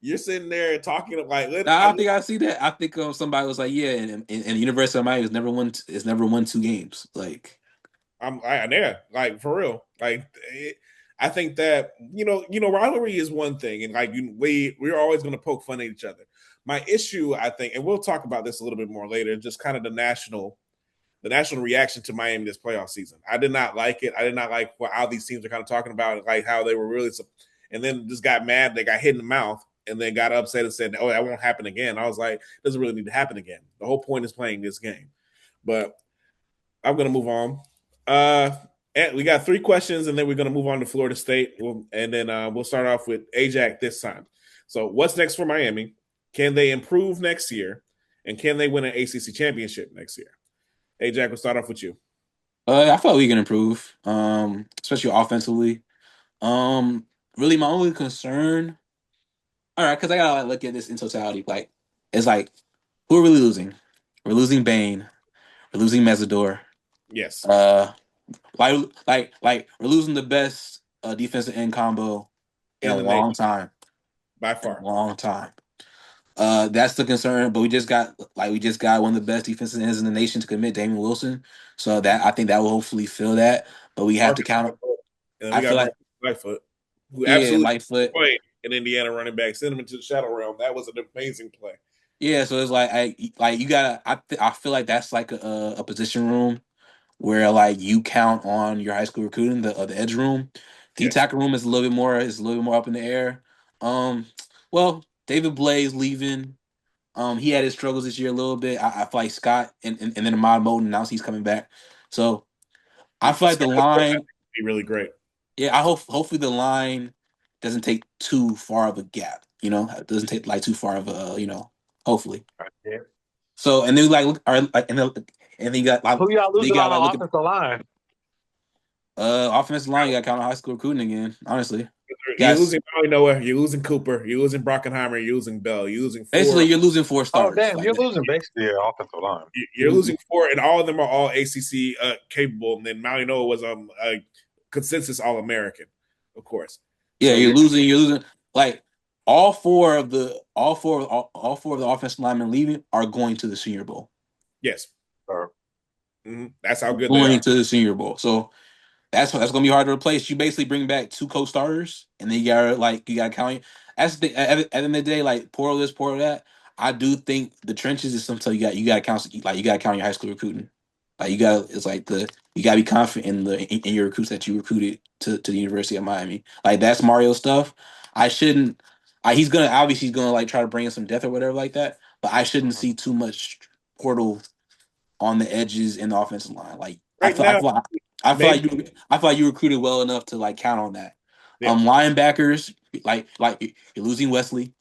You're sitting there talking like. I think I see that. I think somebody was like, "Yeah," and the University of Miami has never won 2 games. Like, like for real. Like, I think that rivalry is one thing, and like we're always going to poke fun at each other. My issue, I think, and we'll talk about this a little bit more later, just kind of the national the national reaction to Miami this playoff season. I did not like it. I did not like how these teams are kind of talking about it, like how they were really, and then just got mad. They got hit in the mouth and then got upset and said, "Oh, that won't happen again." I was like, "It doesn't really need to happen again. The whole point is playing this game." But I'm gonna move on. And we got 3 questions, and then we're gonna move on to Florida State, and then we'll start off with Ajax this time. So, what's next for Miami? Can they improve next year, and can they win an ACC championship next year? Ajax, we'll start off with you. I feel like we can improve, especially offensively. Really, my only concern, all right, because I gotta look at this in totality. Like, it's like, who are we losing? We're losing Bane. We're losing Mesidor. Yes, Uh, like we're losing the best defensive end combo in a in the long nation time. by In a far. long time. That's the concern. But we just got one of the best defensive ends in the nation to commit, Damian Wilson. So that I think that will hopefully fill that. But we have to Marcus count. Lightfoot. And then we I got feel like Marcus Lightfoot, who yeah, absolutely Lightfoot. played an Indiana running back, sent him into the shadow realm. That was an amazing play. Yeah, so it's like you gotta. I feel like that's like a position room where like you count on your high school recruiting, the edge room. The Yes. tackle room is a little bit more up in the air. Um, well, David Blaze leaving. He had his struggles this year a little bit. I feel like Scott and then Ahmad Moten announced he's coming back. So I feel like the Scott would line, be really great. yeah, I hopefully the line doesn't take too far of a gap. It doesn't take like too far of hopefully. Yeah. So and then like look, all right, like, and then you got like Who y'all you losing got on the like look at offensive line? offensive line. You got to count on high school recruiting again. Honestly, You're guys, losing Maui Noah, you're losing Cooper, you're losing Brockenheimer, you're losing Bell, you're losing basically four. you're losing four Oh, starters. damn, Like you're that. losing basically your offensive line. You're losing four, and all of them are all ACC capable. And then Maui Noah was a consensus All American, of course. Yeah, So you're losing. You're losing. Like all four of the offensive linemen leaving are going to the Senior Bowl. yes, Or, that's how good they Going are. to the Senior Bowl. So that's gonna be hard to replace. You basically bring back two co-starters, and then you gotta count. That's the at the end of the day, like portal this, portal that. I do think the trenches is something you gotta count. Like you gotta count your high school recruiting. Like it's like you gotta be confident in your recruits that you recruited to the University of Miami. Like that's Mario stuff. I shouldn't. He's gonna like try to bring in some depth or whatever like that. But I shouldn't see too much portal on the edges in the offensive line. Like I Right feel I now, feel like I feel like maybe you recruited well enough to like count on that. yeah. Linebackers like you're losing Wesley.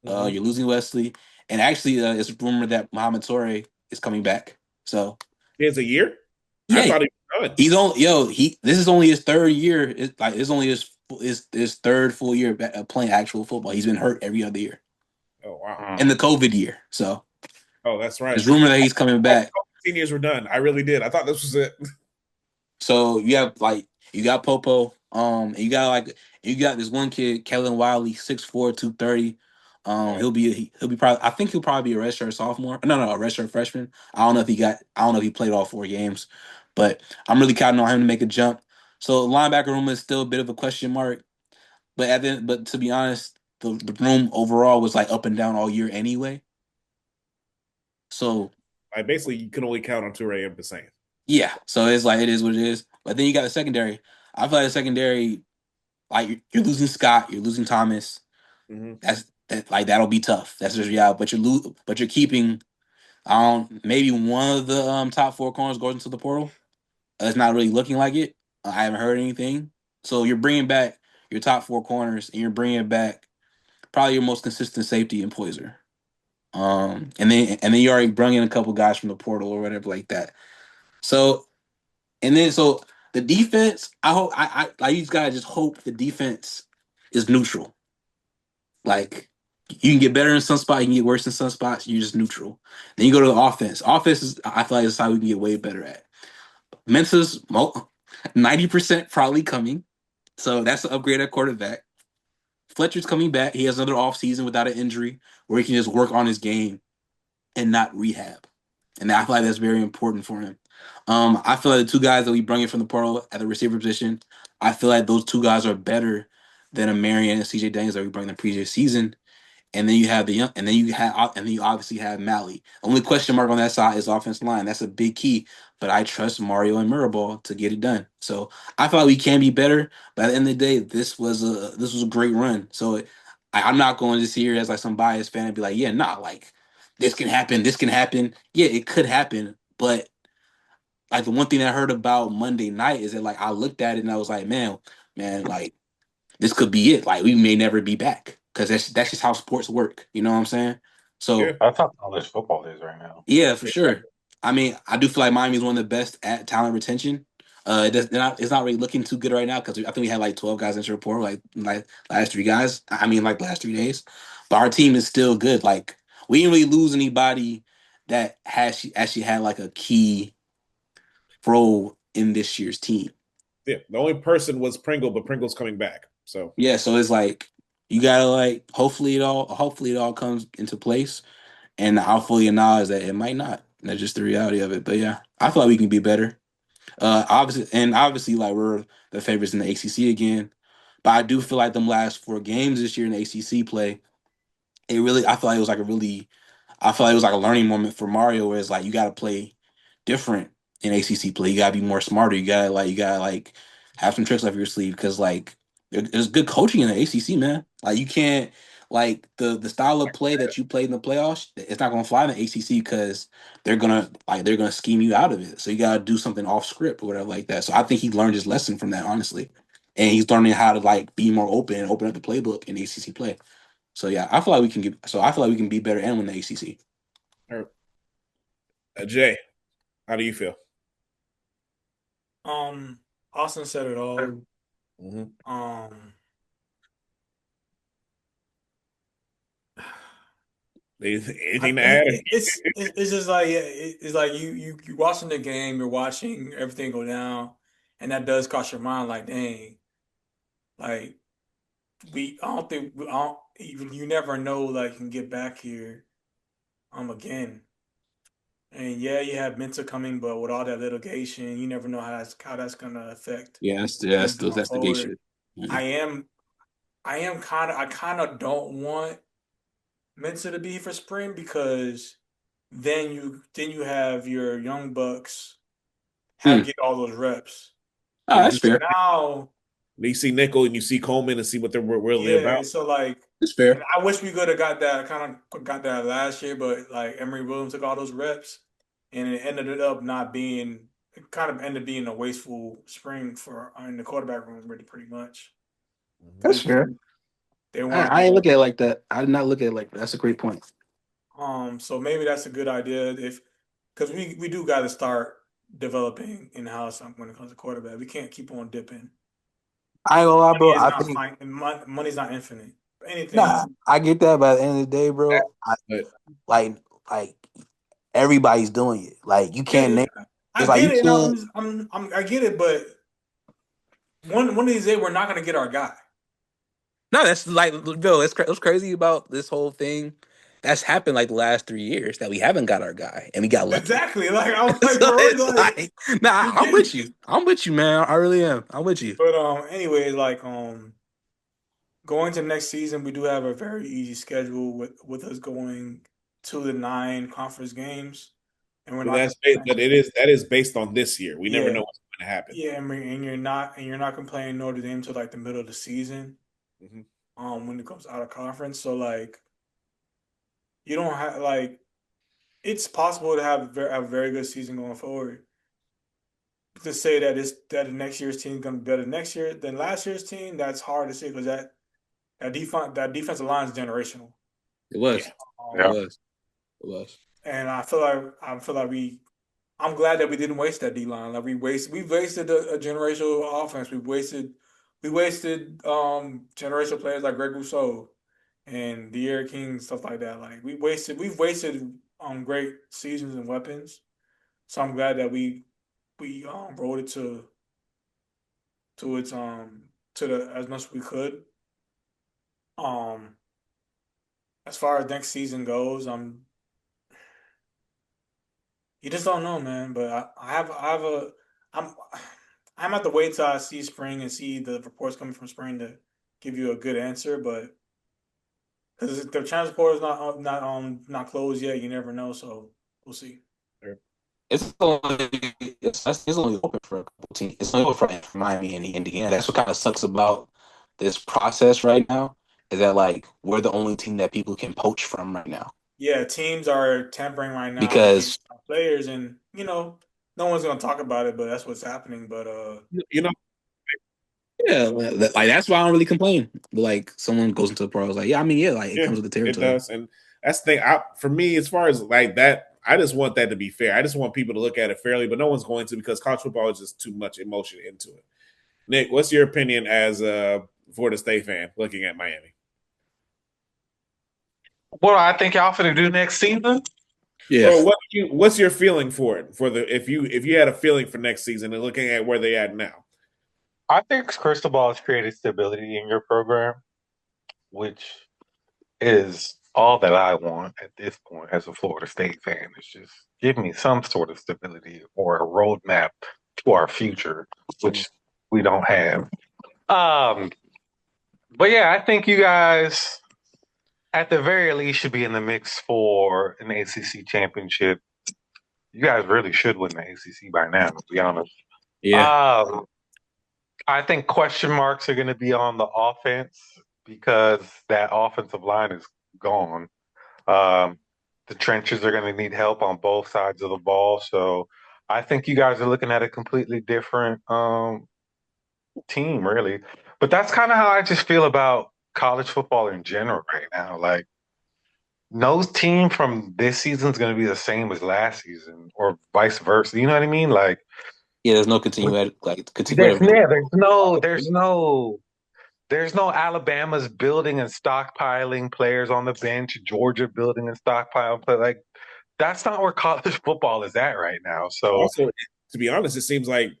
Mm-hmm. You're losing Wesley, and actually, it's rumored that Mohamed Torre is coming back. So He has a year. I yeah, thought he was done. he's on. This is only his third year. It's only his third full year playing actual football. He's been hurt every other year, Oh wow. in the COVID year. So Oh, that's right. it's rumored that he's coming back. Seniors were done. I really did. I thought this was it. So you got Popo, and you got this one kid, Kellen Wiley, 6'4", 230. He'll be probably I think he'll probably be a redshirt sophomore. No, a redshirt freshman. I don't know if he played all 4 games, but I'm really counting on him to make a jump. So the linebacker room is still a bit of a question mark, but to be honest, the room overall was like up and down all year anyway. So Like basically, you can only count on Toure and Bassane. yeah, so it's like it is what it is. But then you got the secondary. I feel like the secondary, like you're losing Scott, you're losing Thomas. Mm-hmm. That'll be tough. That's just yeah. But you're keeping maybe one of the top 4 corners goes into the portal. It's not really looking like it. I haven't heard anything. So you're bringing back your top 4 corners, and you're bringing back probably your most consistent safety in Poiser. And then you already bring in a couple guys from the portal or whatever like that. So so the defense, I hope I you just gotta just hope the defense is neutral. Like you can get better in some spots, you can get worse in some spots. You're just neutral. Then you go to the offense. Offense is I feel like it's how we can get way better at. Mensa's 90% probably coming, so that's an upgrade at quarterback. Fletcher's coming back. He has another off season without an injury where he can just work on his game and not rehab. And I feel like that's very important for him. I feel like the 2 guys that we bring in from the portal at the receiver position, I feel like those 2 guys are better than a Marion and CJ Daniels that we brought in the previous season. And then you have the young, and then you obviously have Mally. Only question mark on that side is offensive line. That's a big key. But I trust Mario and Mirabal to get it done. So I thought we can be better. But at the end of the day, this was a great run. So I'm not going to sit here as like some biased fan and be like, yeah, nah, like this can happen, this can happen. Yeah, it could happen. But like the one thing I heard about Monday night is that like I looked at it and I was like, man, like this could be it. Like we may never be back because that's just how sports work. You know what I'm saying? Yeah, So That's how college football is right now. yeah, for sure. exactly. I mean, I do feel like Miami's one of the best at talent retention. It's not really looking too good right now because I think we had like 12 guys into report like last 3 guys. I mean, like last 3 days, but our team is still good. Like we didn't really lose anybody that has actually had like a key role in this year's team. Yeah, the only person was Pringle, but Pringle's coming back. So Yeah, so it's like you gotta like hopefully it all comes into place. And I'll fully acknowledge that it might not. That's just the reality of it. But yeah, I feel like we can be better. Obviously, like we're the favorites in the ACC again. But I do feel like them last 4 games this year in the ACC play, I feel like it was like a really I feel like it was like a learning moment for Mario, where it's like you got to play different in ACC play. You got to be more smarter. You gotta like have some tricks up your sleeve because like there's good coaching in the ACC, man. Like you can't like the style of play that you played in the playoffs. It's not gonna fly in the ACC because they're gonna scheme you out of it. So you gotta do something off script or whatever like that. So I think he learned his lesson from that, honestly, and he's learning how to like be more open, open up the playbook in ACC play. So yeah, I feel like we can get. So I feel like we can be better and win the ACC. Jay, how do you feel? Austin said it all. Mm-hmm. Um, Anything to add? it's just like yeah, it's like you watching the game, you're watching everything go down, and that does cross your mind. Like, dang, like I don't think I don't, you never know. Like, you can get back here again. And yeah, you have Minta coming, but with all that litigation, you never know how that's gonna affect Yeah, things the going investigation. forward. I Mhm. am I kind of don't want Mensa to be for spring because then you have your young bucks have Hmm. get all those reps. Oh, Yeah, that's So fair. now, you see Nickel and you see Coleman and see what they're really about. yeah, so like, That's and fair. I wish we could have got that last year, but like Emery Williams took all those reps, and it ended up not being it kind of ended being a wasteful spring for in the quarterback room, really, pretty much. That's Because fair. they weren't I ain't going. look at it like that. I did not look at it like that. That's a great point. So maybe that's a good idea if because we do got to start developing in house when it comes to quarterback. We can't keep on dipping. I ain't gonna lie, Money bro. is I not think fine. Money's not infinite. nah, Anything. I get that. But at the end of the day, bro, But like like everybody's doing it. Like you Yeah, can't yeah, name. I It's like get you it, and can't. I get it, but one of these days we're not gonna get our guy. No, that's like Bill. What's crazy about this whole thing? That's happened like the last 3 years that we haven't got our guy and we got lucky. Exactly. Like I'm like, So bro, it's like like, nah, we I'm get. with you. I'm with you, man. I really am. I'm with you. But anyways, like going to next season, we do have a very easy schedule with us going to the 9 conference games, and we're not but complaining. that is based on this year. We never Yeah, know what's going to happen. yeah, and you're not complaining Notre Dame to like the middle of the season. Mm-hmm. When it comes out of conference, so like you don't have like it's possible to have a very good season going forward. To say that the next year's team is going to be better next year than last year's team, that's hard to say because that defensive line is generational. It Yeah, was. It Yeah. Um, was. It was. and I feel like I'm glad that we didn't waste that D line. Like we wasted a generational offense. We wasted generational players like Greg Rousseau and De'Aaron King, stuff like that. Like we've wasted great seasons and weapons. So I'm glad that we rode it to its to the as much as we could. Um as far as next season goes, you just don't know, man. But I have a I'm I'm at the wait till I see spring and see the reports coming from spring to give you a good answer. But Because the transfer portal is not closed yet. You never know, so we'll see. It's only it's only open for a couple teams. It's only open for Miami and Indiana. That's what kind of sucks about this process right now. Is that like we're the only team that people can poach from right now Yeah, teams are tampering right now to get because players, and no one's gonna talk about it, but that's what's happening. But You know, yeah, like that's why I don't really complain. But like someone goes into the pro, I was like, yeah, I mean, yeah, like it yeah, comes with the it territory. does, and that's the thing. For me, as far as like that, I just want that to be fair. I just want people to look at it fairly, but no one's going to because college football is just too much emotion into it. Nick, what's your opinion as a Florida State fan looking at Miami? What do I think y'all finna do next season? Yeah, Well, what's your feeling for it? For the if you had a feeling for next season and looking at where they at now? I think crystal ball has created stability in your program, which is all that I want at this point as a Florida State fan. Is just give me some sort of stability or a roadmap to our future, which we don't have. Um, but yeah, I think you guys, at the very least, should be in the mix for an ACC championship. You guys really should win the ACC by now, to be honest. Yeah, Um, I think question marks are going to be on the offense because that offensive line is gone. Um, the trenches are going to need help on both sides of the ball. So I think you guys are looking at a completely different team, really. But that's kind of how I just feel about college football in general right now. Like, no team from this season is going to be the same as last season, or vice versa. You know what I mean? Like, yeah. There's no continue like continue. there's no Alabama's building and stockpiling players on the bench, Georgia building and stockpiling players. Like, that's not where college football is at right now. So also, to be honest, it seems like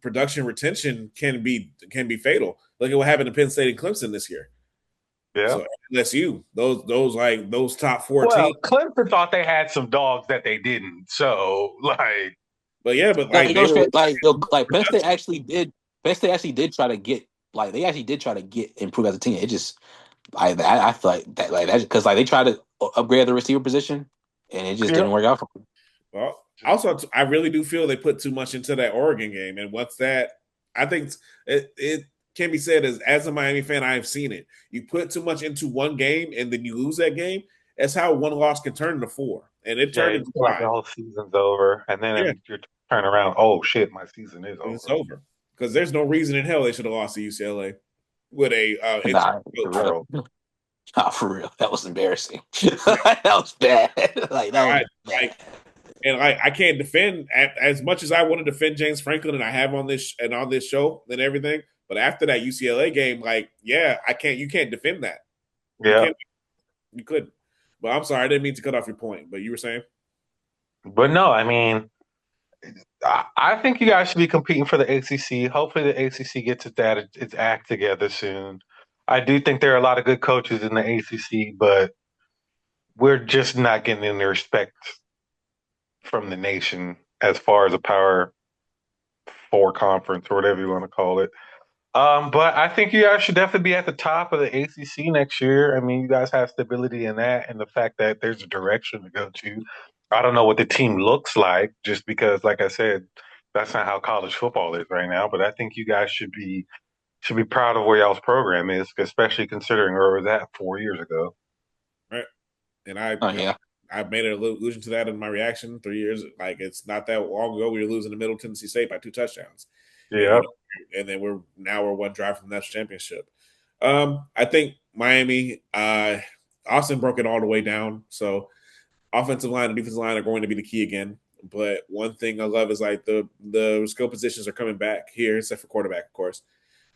production retention can be fatal. Look at what happened to Penn State and Clemson this year. yeah. So LSU, those top four Well, teams. Clemson thought they had some dogs that they didn't. So like, But yeah, but No, like they were like like Penn State actually did. Penn State actually did try to get like they actually did try to get improved as a team. It just I feel like that because like they tried to upgrade the receiver position and it just yeah, didn't work out for them. well. Also, I really do feel they put too much into that Oregon game, and what's that? I think it can be said as a Miami fan, I have seen it. You put too much into one game, and then you lose that game. That's how one loss can turn into four, and it yeah, turned you into feel like the five. whole season's over, and Yeah, then you're turning around. Oh shit, my season is it's over. over because there's no reason in hell they should have lost to UCLA with a interim Nah, coach. For real. nah, for real, that was embarrassing. That was bad. Like that was I, bad. I and I can't defend as much as I want to defend James Franklin and I have on this show and everything. But after that UCLA game, like, yeah, I can't. You can't defend that. You Yeah, can't. You couldn't. But I'm sorry, I didn't mean to cut off your point. But you were saying, but no, I mean, I think you guys should be competing for the ACC. Hopefully, the ACC gets its act together soon. I do think there are a lot of good coaches in the ACC, but we're just not getting any respect from the nation as far as a Power Four conference or whatever you want to call it. But I think you guys should definitely be at the top of the ACC next year. I mean, you guys have stability in that, and the fact that there's a direction to go to. I don't know what the team looks like, just because, like I said, that's not how college football is right now. But I think you guys should be proud of where y'all's program is, especially considering where it was at 4 years ago. right? And Oh yeah, I made an allusion to that in my reaction. 3 years, like it's not that long ago, we were losing to Middle Tennessee State by 2 touchdowns, and Yeah, and then we're one drive from the national championship. I think Miami, Austin broke it all the way down. So offensive line and defensive line are going to be the key again. But one thing I love is like the skill positions are coming back here, except for quarterback, of course.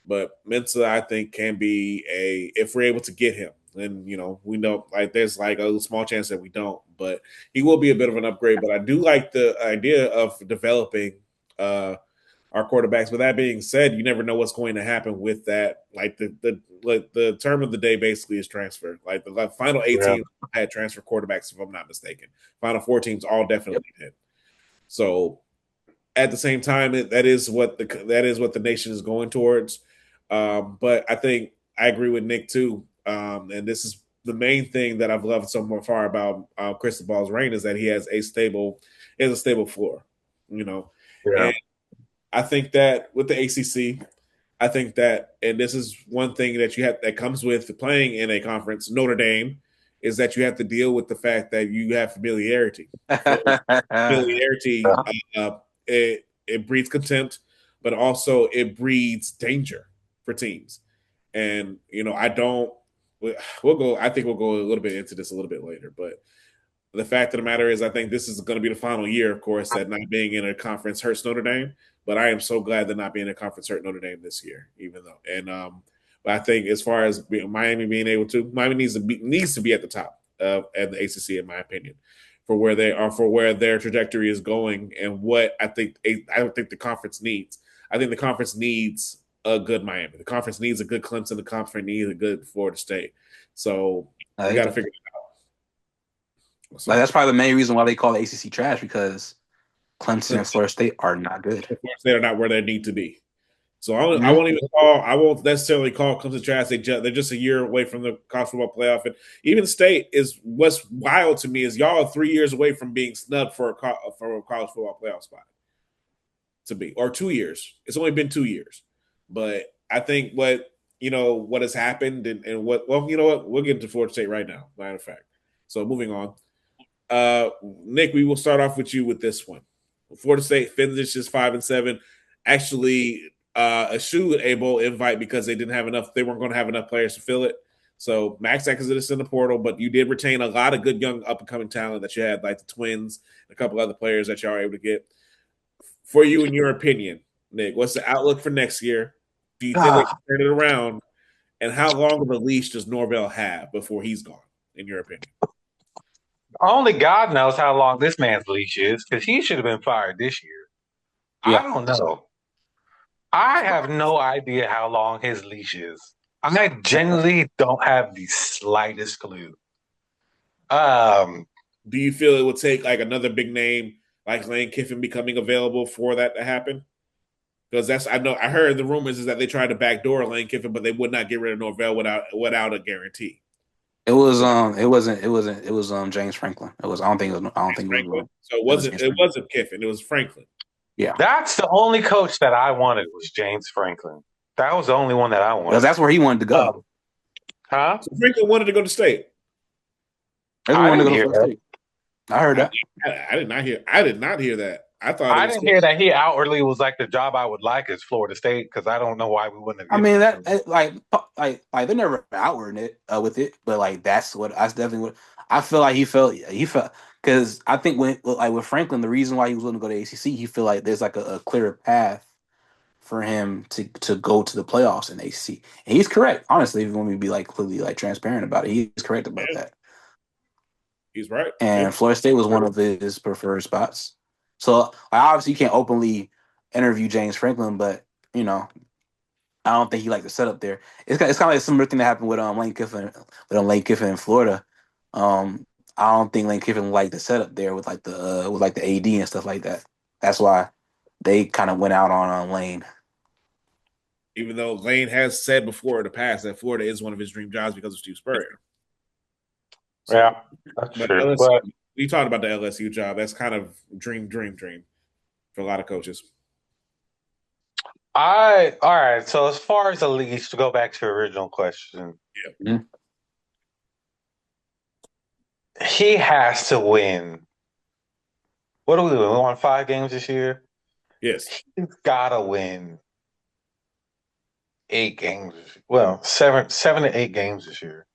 But Mensa, I think, can be if we're able to get him. And we know like there's like a small chance that we don't, but he will be a bit of an upgrade. But I do like the idea of developing our quarterbacks. With that being said, you never know what's going to happen with that. Like the term of the day basically is transfer. Like the final eight yeah, teams had transfer quarterbacks, if I'm not mistaken. Final four teams all yep. definitely did. So at the same time, that is what the nation is going towards. But I think I agree with Nick too. And this is the main thing that I've loved so far about Cristobal's reign is that he has a stable floor, you know, Yeah. and I think that with the ACC, I think that, and this is one thing that you have that comes with playing in a conference, Notre Dame, is that you have to deal with the fact that you have familiarity. Familiarity, it breeds contempt, but also it breeds danger for teams. And I don't. We'll go. I think we'll go a little bit into this a little bit later, but the fact of the matter is, I think this is going to be the final year, of course, that not being in a conference hurts Notre Dame. But I am so glad that not being in a conference hurt Notre Dame this year, even though. And but I think as far as Miami being able to, Miami needs to be at the top at the ACC, in my opinion, for where they are, for where their trajectory is going, and what I don't think the conference needs. I think the conference needs a good Miami. The conference needs a good Clemson. The conference needs a good Florida State. So we got to figure it out. So, like that's probably the main reason why they call the ACC trash, because Clemson and Florida State are not good. They're not where they need to be. So I won't necessarily call Clemson trash. They're just a year away from the college football playoff, and even state is what's wild to me is y'all are 3 years away from being snubbed for a college football playoff spot to be, or 2 years. It's only been 2 years, but I think what has happened and what we'll get into Florida State right now. Matter of fact, so moving on. Nick, we will start off with you with this one. Florida State finishes 5-7. Actually, eschewed a bowl invite because they didn't have enough. They weren't going to have enough players to fill it. So Max Exodus in the portal, but you did retain a lot of good young up and coming talent that you had, like the Twins, and a couple other players that you are able to get. For you, in your opinion, Nick, what's the outlook for next year? Do you think they can turn it around? And how long of a leash does Norvell have before he's gone, in your opinion? Only God knows how long this man's leash is, because he should have been fired this year. Yeah. I don't know. I have no idea how long his leash is. I genuinely don't have the slightest clue. Do you feel it would take like another big name like Lane Kiffin becoming available for that to happen? Because I heard the rumors is that they tried to backdoor Lane Kiffin, but they would not get rid of Norvell without a guarantee. It was James Franklin. I don't think it was. So it wasn't Kiffin. It was Franklin. Yeah, that's the only coach that I wanted was James Franklin. That was the only one that I wanted. That's where he wanted to go. Huh? So Franklin wanted to go to state. I heard that. I did not hear that. I didn't hear that he outwardly was like, the job I would like is Florida State, because I don't know why we wouldn't have. I mean that like they never outward it with it, but like that's definitely what I feel like he felt because I think with Franklin, the reason why he was willing to go to ACC, he feel like there's like a clearer path for him to go to the playoffs in ACC, and he's correct. Honestly, if you want me to be like completely like transparent about it, he's correct about that. He's right. And Florida State was one of his preferred spots. So obviously you can't openly interview James Franklin, but I don't think he liked the setup there. It's kind of like a similar thing that happened with Lane Kiffin in Florida. I don't think Lane Kiffin liked the setup there with like the AD and stuff like that. That's why they kind of went out on Lane. Even though Lane has said before in the past that Florida is one of his dream jobs because of Steve Spurrier. So, yeah, that's true. But we talked about the LSU job. That's kind of dream for a lot of coaches. all right. So as far as the leash, to go back to the original question, he has to win. What do we win? We won 5 games this year. Yes, he's gotta win 8 games. Well, 7 to 8 games this year.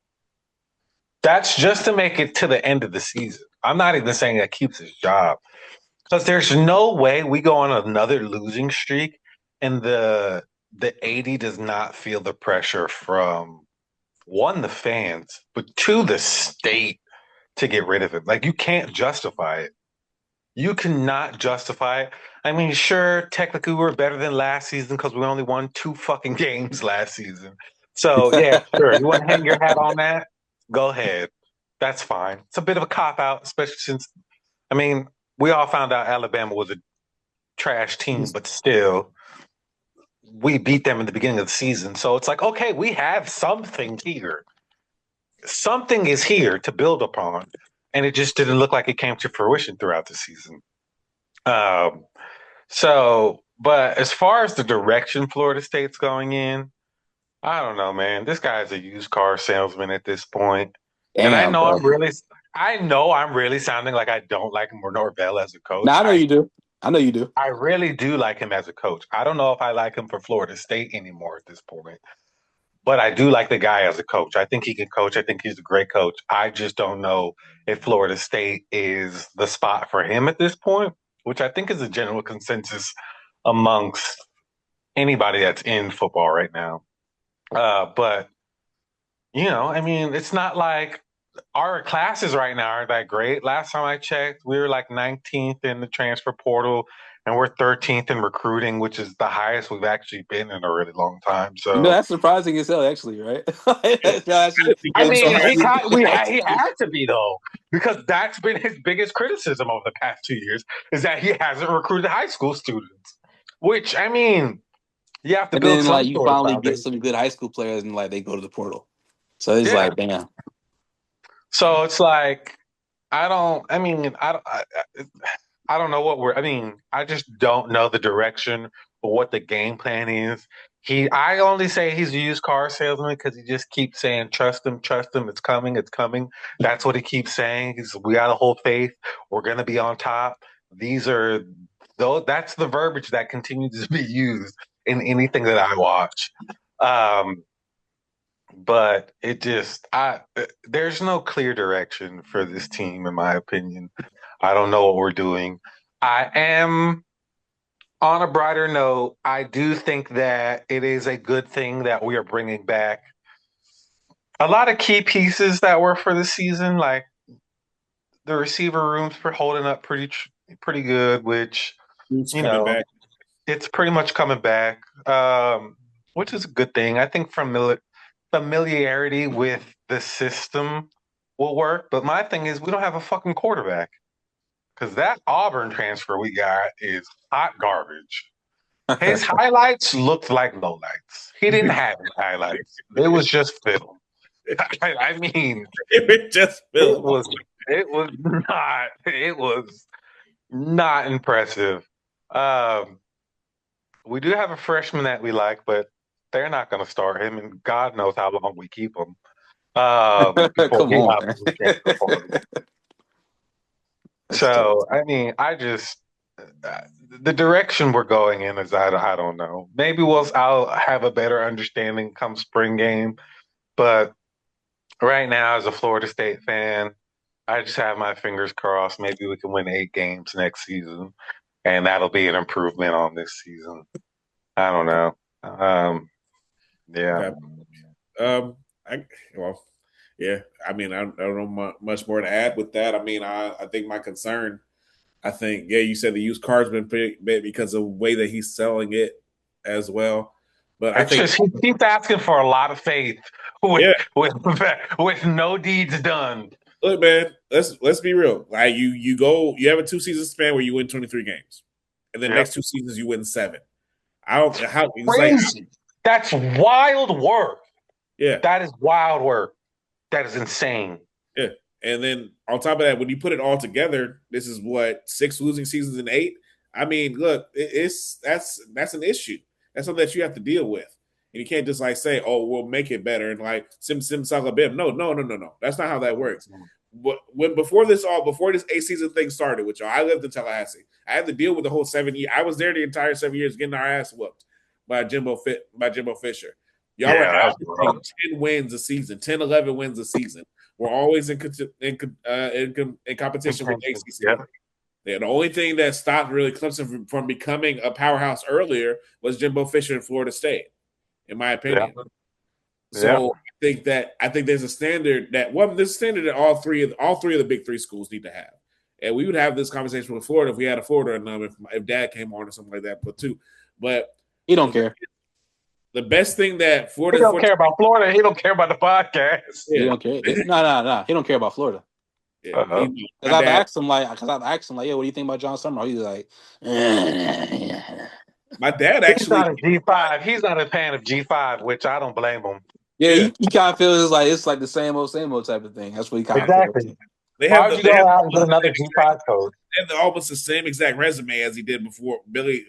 That's just to make it to the end of the season. I'm not even saying that keeps his job, because there's no way we go on another losing streak and the AD does not feel the pressure from 1, the fans, but 2, the state to get rid of him. Like, you can't justify it. You cannot justify it. I mean, sure, technically we're better than last season because we only won 2 fucking games last season. So yeah, sure. You want to hang your hat on that? Go ahead. That's fine. It's a bit of a cop-out, especially since, I mean, we all found out Alabama was a trash team, but still, we beat them in the beginning of the season. So it's like, okay, we have something here. something is here to build upon, and it just didn't look like it came to fruition throughout the season. Um, but as far as the direction Florida State's going in, I don't know, man. This guy's a used car salesman at this point. And Damn, bro. I know I'm really sounding like I don't like Norvell as a coach. Now I know you do. I know you do. I really do like him as a coach. I don't know if I like him for Florida State anymore at this point, but I do like the guy as a coach. I think he can coach. I think he's a great coach. I just don't know if Florida State is the spot for him at this point, which I think is a general consensus amongst anybody that's in football right now. But I mean, it's not like our classes right now aren't that great. Last time I checked, we were like 19th in the transfer portal, and we're 13th in recruiting, which is the highest we've actually been in a really long time. So, That's surprising as hell, actually, right? That's actually, I So mean, high. he had to be though, because that's been his biggest criticism over the past 2 years is that he hasn't recruited high school students. Which I mean, you have to and build then some like you sort of finally get foundation. some good high school players, and like they go to the portal. So it's Yeah. like, damn. So it's like I don't. I mean, I don't know what we're. I mean, I just don't know the direction or what the game plan is. I only say he's a used car salesman because he just keeps saying, trust him, it's coming, it's coming. That's what he keeps saying. We got to hold faith. We're going to be on top. That's the verbiage that continues to be used in anything that I watch. But there's no clear direction for this team, in my opinion. I don't know what we're doing. I am on a brighter note. I do think that it is a good thing that we are bringing back a lot of key pieces that were for the season, like the receiver rooms for holding up pretty good, which Who's you coming know back? it's pretty much coming back, which is a good thing. I think familiarity with the system will work, but my thing is we don't have a fucking quarterback because that Auburn transfer we got is hot garbage. His highlights looked like lowlights. He didn't have highlights. It was just film. I mean, It just it Bill. was it was not impressive. Um, we do have a freshman that we like, but they're not going to start him, and God knows how long we keep him before Come he on, hops in the transfer portal. man. That's So, crazy. I mean, the direction we're going in is I don't know. Maybe I'll have a better understanding come spring game, but right now, as a Florida State fan, I just have my fingers crossed. Maybe we can win 8 games next season, and that'll be an improvement on this season. I don't know. Yeah. Okay. I well, yeah. I mean, I don't know much more to add with that. I mean, I think my concern. I think, yeah, you said the used car's been pretty big because of the way that he's selling it as well. But I It's think, just he keeps asking for a lot of faith with yeah, with with no deeds done. look, man, let's be real. Like you have a 2 season span where you win 23 games, and the Yep. next 2 seasons you win 7. I don't how it's like, Crazy. That's wild work. yeah, That is wild work. That is insane. yeah. And then on top of that, when you put it all together, this is what 6 losing seasons in 8. I mean, look, that's an issue. That's something that you have to deal with. And you can't just like say, "Oh, we'll make it better," and like sim saga bim. No, no, no, no, no. That's not how that works. When before this 8 season thing started, which I lived in Tallahassee, I had to deal with the whole 7 year. I was there the entire 7 years getting our ass whooped by Jimbo Fisher. Y'all were Yeah, that was averaging 10 wins a season, 10, 11 wins a season. We're always in competition with rough. ACC. Yep. The only thing that stopped really Clemson from becoming a powerhouse earlier was Jimbo Fisher in Florida State, in my opinion. Yep. Yep. So I think there's a standard there's a standard that all three of the big three schools need to have. And we would have this conversation with Florida if we had a Florida alum, if Dad came on or something like that, but too. But He don't care. the best thing that He Florida don't care about Florida. He don't care about the podcast. He yeah, don't care. No. He don't care about Florida. yeah. Uh-huh. Because I've asked him like, yeah, what do you think about John Summer? He's like, My dad He's actually not a G5. He's not a fan of G5, which I don't blame him. Yeah, Yeah, he kind of feels it's like the same old type of thing. That's what he kind of feels. Exactly. Why would you they go have out and get another G5 coach? almost the same exact resume as he did before. Billy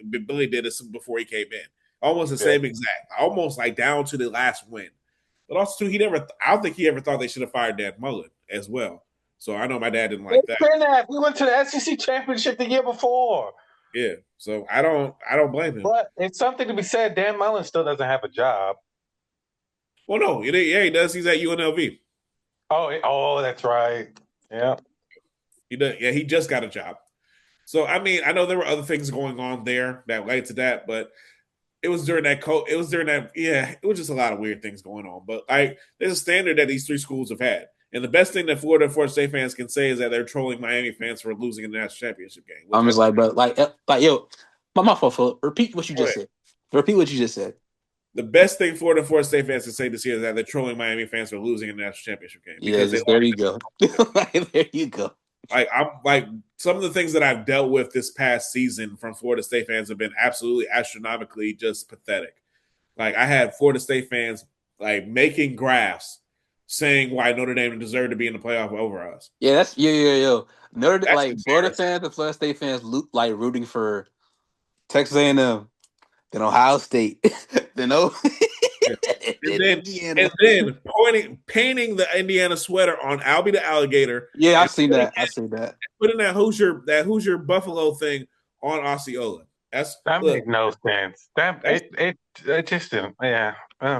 did it before he came in. Almost the Yeah. same exact, almost like down to the last win. But also, too, I don't think he ever thought they should have fired Dan Mullen as well. So I know my dad didn't like It's that. been that. We went to the SEC championship the year before. Yeah, so I don't blame him. But it's something to be said. Dan Mullen still doesn't have a job. Well, no, yeah, he does. He's at UNLV. Oh, that's right. Yeah. He does. Yeah, he just got a job. So I mean, I know there were other things going on there that led to that, but it was during that it was during that it was just a lot of weird things going on. But like there's a standard that these three schools have had. And the best thing that Florida State fans can say is that they're trolling Miami fans for losing in the national championship game, which I'm I just think like, bro, like yo, my fault, Philip. Repeat what you go just ahead. said. Repeat what you just said. The best thing Florida State fans can say this year is that they're trolling Miami fans for losing in the national championship game Yeah, because they just there lost. you go. There you go. Like I'm like some of the things that I've dealt with this past season from Florida State fans have been absolutely astronomically just pathetic. Like I had Florida State fans like making graphs saying why Notre Dame deserved to be in the playoff over us. Yeah, that's yo. That's Like Florida embarrassing. fans and Florida State fans like rooting for Texas A&M, then Ohio State, then Yeah. And then then Indiana. painting the Indiana sweater on Albie the alligator Yeah, I and seen that. I seen that. putting that Hoosier Buffalo thing on Osceola. That's That look. made no sense. That That's it just didn't. Yeah. I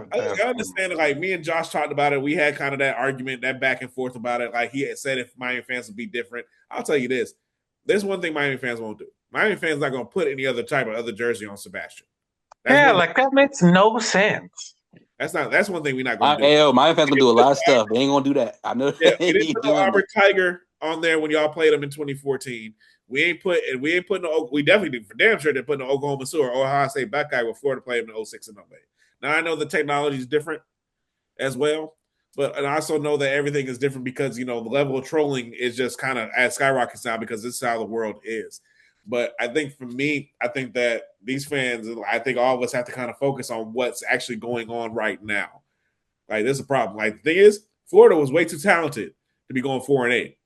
understand. Like me and Josh talked about it. We had kind of that argument, that back and forth about it. Like he had said, if Miami fans would be different, I'll tell you this: there's one thing Miami fans won't do. Miami fans not going to put any other type of other jersey on Sebastian. That's Yeah, one. like that makes no sense. That's one thing we're not going to do. My fans gonna do a lot of stuff. They ain't gonna do that. I know Yeah, they we didn't ain't put no doing Auburn that. Tiger on there when y'all played them in 2014. We ain't putting no. We definitely did for damn sure didn't put no Oklahoma Sue or Ohio State Buckeye with Florida played them in 06 and 08. Now I know the technology is different as well, but and I also know that everything is different because the level of trolling is just kind of at skyrockets now because this is how the world is. But I think for me, I think that these fans, I think all of us have to kind of focus on what's actually going on right now. Like, there's a problem. Like, the thing is, Florida was way too talented to be going 4-8.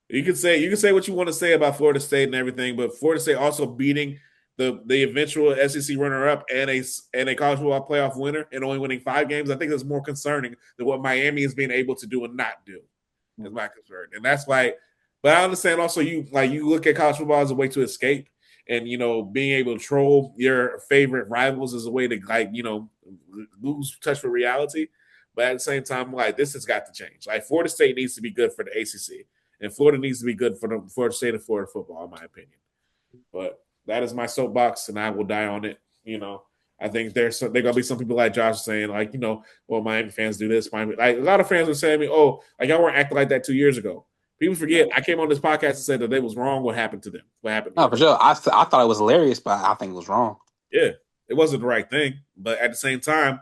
You can say what you want to say about Florida State and everything, but Florida State also beating the eventual SEC runner up and a college football playoff winner and only winning 5 games. I think that's more concerning than what Miami is being able to do and not do. Is my concern, and that's like. But I understand also you look at college football as a way to escape, and being able to troll your favorite rivals is a way to lose touch with reality. But at the same time, like this has got to change. Like Florida State needs to be good for the ACC, and Florida needs to be good for the state of Florida football, in my opinion. But that is my soapbox, and I will die on it. I think there's gonna be some people like Josh saying like, well, Miami fans do this. Miami, like a lot of fans are saying to me, oh, like y'all weren't acting like that 2 years ago. People forget I came on this podcast and said that it was wrong. What happened to them? What happened to No, them? for sure. I thought it was hilarious, but I think it was wrong. Yeah, it wasn't the right thing. But at the same time,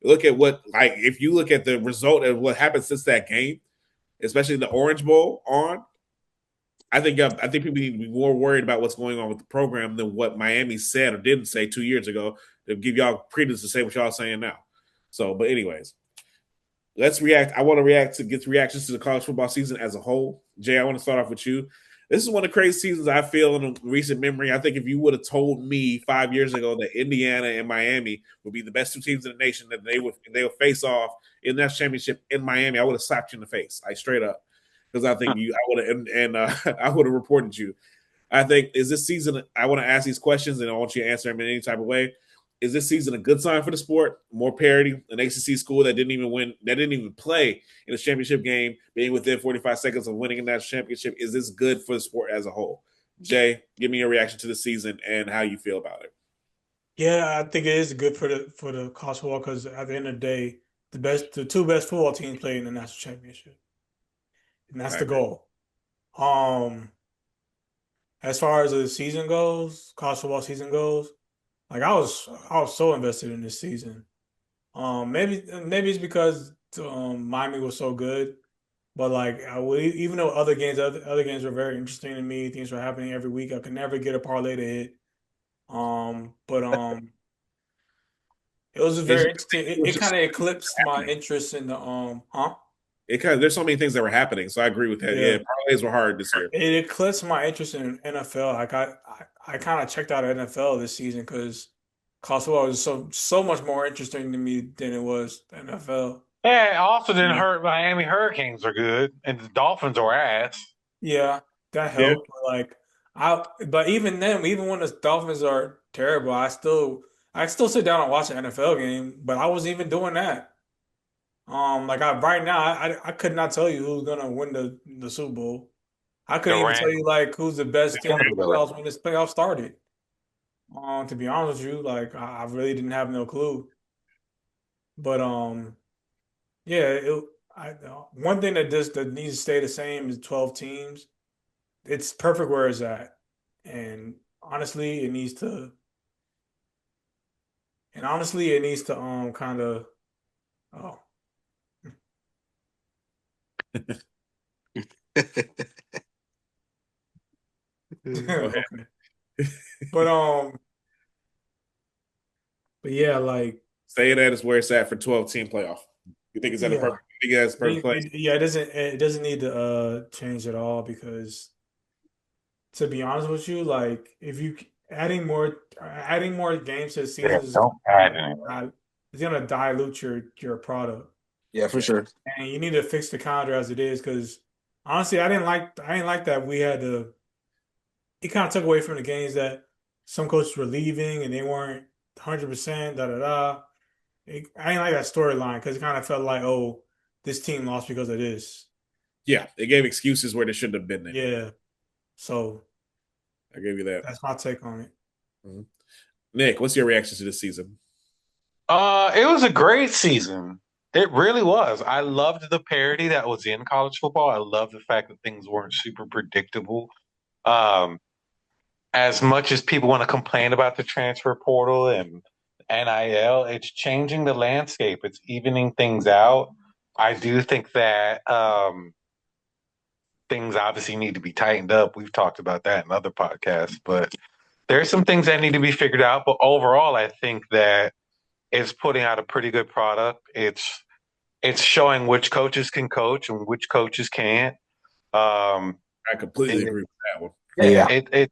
look at if you look at the result of what happened since that game, especially the Orange Bowl on. I think people need to be more worried about what's going on with the program than what Miami said or didn't say 2 years ago to give y'all credence to say what y'all saying now. So, but anyways, let's react. I want to react to get reactions to the college football season as a whole. Jay, I want to start off with you. This is one of the crazy seasons I feel in recent memory. I think if you would have told me 5 years ago that Indiana and Miami would be the best two teams in the nation, that they would face off in that championship in Miami, I would have slapped you in the face, like straight up, because I think I would have and I would have reported you. I think is this season. I want to ask these questions and I want you to answer them in any type of way. Is this season a good sign for the sport? More parity, an ACC school that didn't even win, that didn't even play in a championship game, being within 45 seconds of winning a national championship. Is this good for the sport as a whole? Jay, give me your reaction to the season and how you feel about it. Yeah, I think it is good for the college football because at the end of the day, the two best football teams play in the national championship, and that's I the agree. goal. Um, as far as the season goes, college football season goes, like I was so invested in this season. Maybe it's because Miami was so good, but like even though other games were very interesting to me, things were happening every week. I could never get a parlay to hit. But It was It's very just, interesting. it It was kind just of eclipsed my happening. interest in the huh? It kind of there's so many things that were happening, so I agree with that. Yeah. Yeah, parlays were hard this year. It eclipsed my interest in NFL. I kind of checked out of NFL this season because college football was so much more interesting to me than it was the NFL. Yeah, it also didn't Yeah, hurt. Miami Hurricanes are good, and the Dolphins are ass. Yeah, that yeah. helped. But even then, even when the Dolphins are terrible, I still sit down and watch an NFL game. But I wasn't even doing that. Right now, I could not tell you who's gonna win the Super Bowl. I The couldn't even tell Rams. you like who's the best team in the Really. playoffs when this playoff started. To be honest with you, I really didn't have no clue. But yeah, one thing that needs to stay the same is 12 teams. It's perfect where it's at, and honestly, it needs to kind of oh Go ahead. okay, but but yeah, like Saying that is where it's at for 12-team playoff. You think it's at a yeah, perfect? You think that's a perfect place? yeah, it doesn't need to change at all because to be honest with you, like if you adding more games to the Yeah, season is don't add anything. it's gonna dilute your product, Yeah, for sure. and you need to fix the calendar as it is because honestly, I didn't like that we had to. It kind of took away from the games that some coaches were leaving and they weren't 100%. Da da da. I didn't like that storyline because it kind of felt like, oh, this team lost because of this. Yeah, they gave excuses where they shouldn't have been there. Yeah, so I gave you that. that's my take on it. Mhm. Nick, what's your reaction to this season? It was a great season. It really was. I loved the parity that was in college football. I love the fact that things weren't super predictable. Um, as much as people want to complain about the transfer portal and NIL, it's changing the landscape. It's evening things out. I do think that things obviously need to be tightened up. We've talked about that in other podcasts, but there's some things that need to be figured out. But overall, I think that it's putting out a pretty good product. It's showing which coaches can coach and which coaches can't. Um, I completely it, agree with that one. yeah, Yeah.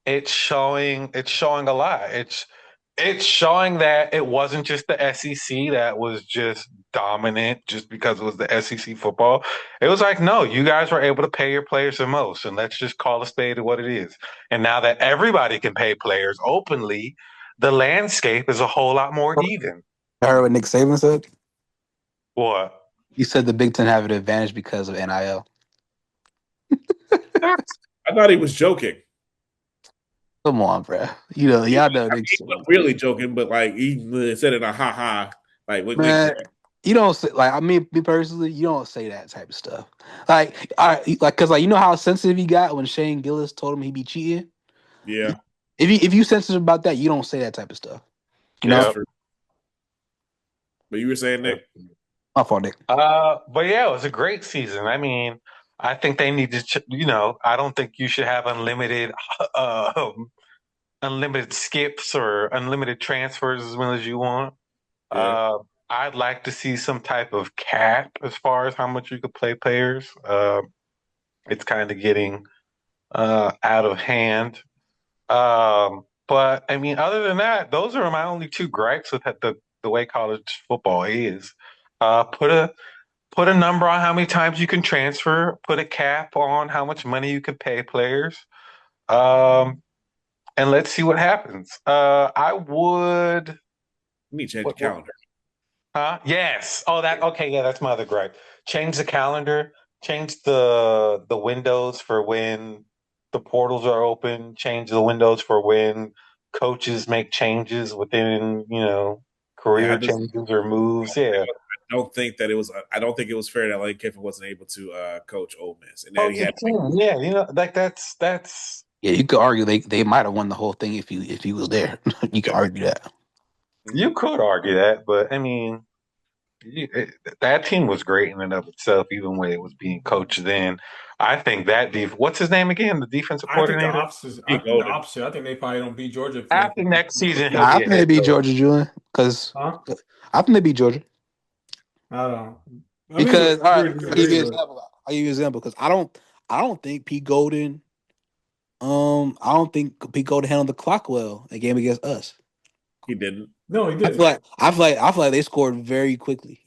it's showing a lot. It's showing that it wasn't just the SEC that was just dominant just because it was the SEC football. It was like, no, you guys were able to pay your players the most, and let's just call a spade what it is. And now that everybody can pay players openly, the landscape is a whole lot more even. I heard what Nick Saban said. What? He said the Big Ten have an advantage because of NIL. I thought he was joking. Come on, bro. You know, y'all know Nick He Saban. wasn't really joking, but like he said it in a ha ha. Like what Nick Man, said. you don't say like I mean me personally, you don't say that type of stuff. Like because like you know how sensitive he got when Shane Gillis told him he'd be cheating. Yeah, If you sensitive about that, you don't say that type of stuff. You that's know, Yep. true. But you were saying, Nick? my fault, Nick. But yeah, it was a great season. I mean, I think they need to, I don't think you should have uh, unlimited skips or unlimited transfers as well as you want. Yeah. Uh, I'd like to see some type of cap as far as how much you could play players. It's kind of getting out of hand. But I mean, other than that, those are my only two gripes with the way college football is. Put a number on how many times you can transfer. Put a cap on how much money you can pay players. Um, and let's see what happens. I would. You need to change the What? calendar. Huh? Yes. Oh, that. Okay. Yeah, that's my other gripe. Change the calendar. Change the windows for when the portals are open. Change the windows for when coaches make changes within, Yeah, career changes or moves. Yeah. I don't think that it was. I don't think it was fair that Lane Kiffin wasn't able to coach Ole Miss, and that Coach he the had. team. Yeah. Like that's. Yeah, you could argue they might have won the whole thing if he was there. You could argue that. You could argue that, but I mean, that team was great in and of itself, even when it was being coached then. I think what's his name again? The defensive I think the coordinator? opposite. I He think the golden. opposite. I think they probably don't beat Georgia for After next season, he'll Nah, I be a think they head beat coach. Georgia, Julian. Because Huh? I think they beat Georgia. I don't. I mean, we Because all right, agree to I'll give disagree, you an but example. I'll give you an example because I don't think Pete Golden. I don't think Pete Golden handled the clock well in game against us. He didn't. no, he I feel didn't. like I feel like they scored very quickly.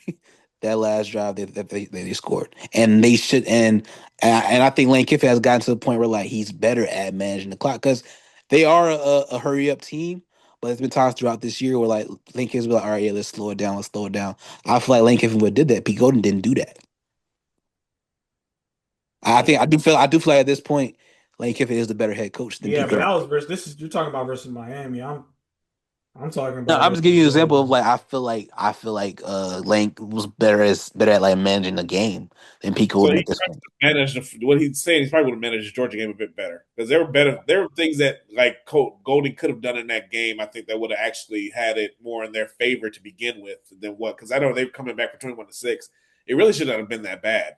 That last drive that they scored, and they should and I think Lane Kiffin has gotten to the point where like he's better at managing the clock because they are a hurry up team. But there's been times throughout this year where like Lane Kiffin's be like, all right, yeah, let's slow it down, let's slow it down. I feel like Lane Kiffin would have did that. Pete Golden didn't do that. I do feel like at this point, Lane Kiffin is the better head coach than Yeah, Pete but that Golden. was versus. This is you're talking about versus Miami. I'm talking No, about I'm just versus giving you an example of Georgia. like I feel like Lane was better at like managing the game than Pete So Golden he at this point. managed what he's saying. He's probably would have managed the Georgia game a bit better because there were better. There were things that like Goldie could have done in that game. I think that would have actually had it more in their favor to begin with than what. Because I know they're coming back for 21-6. It really should not have been that bad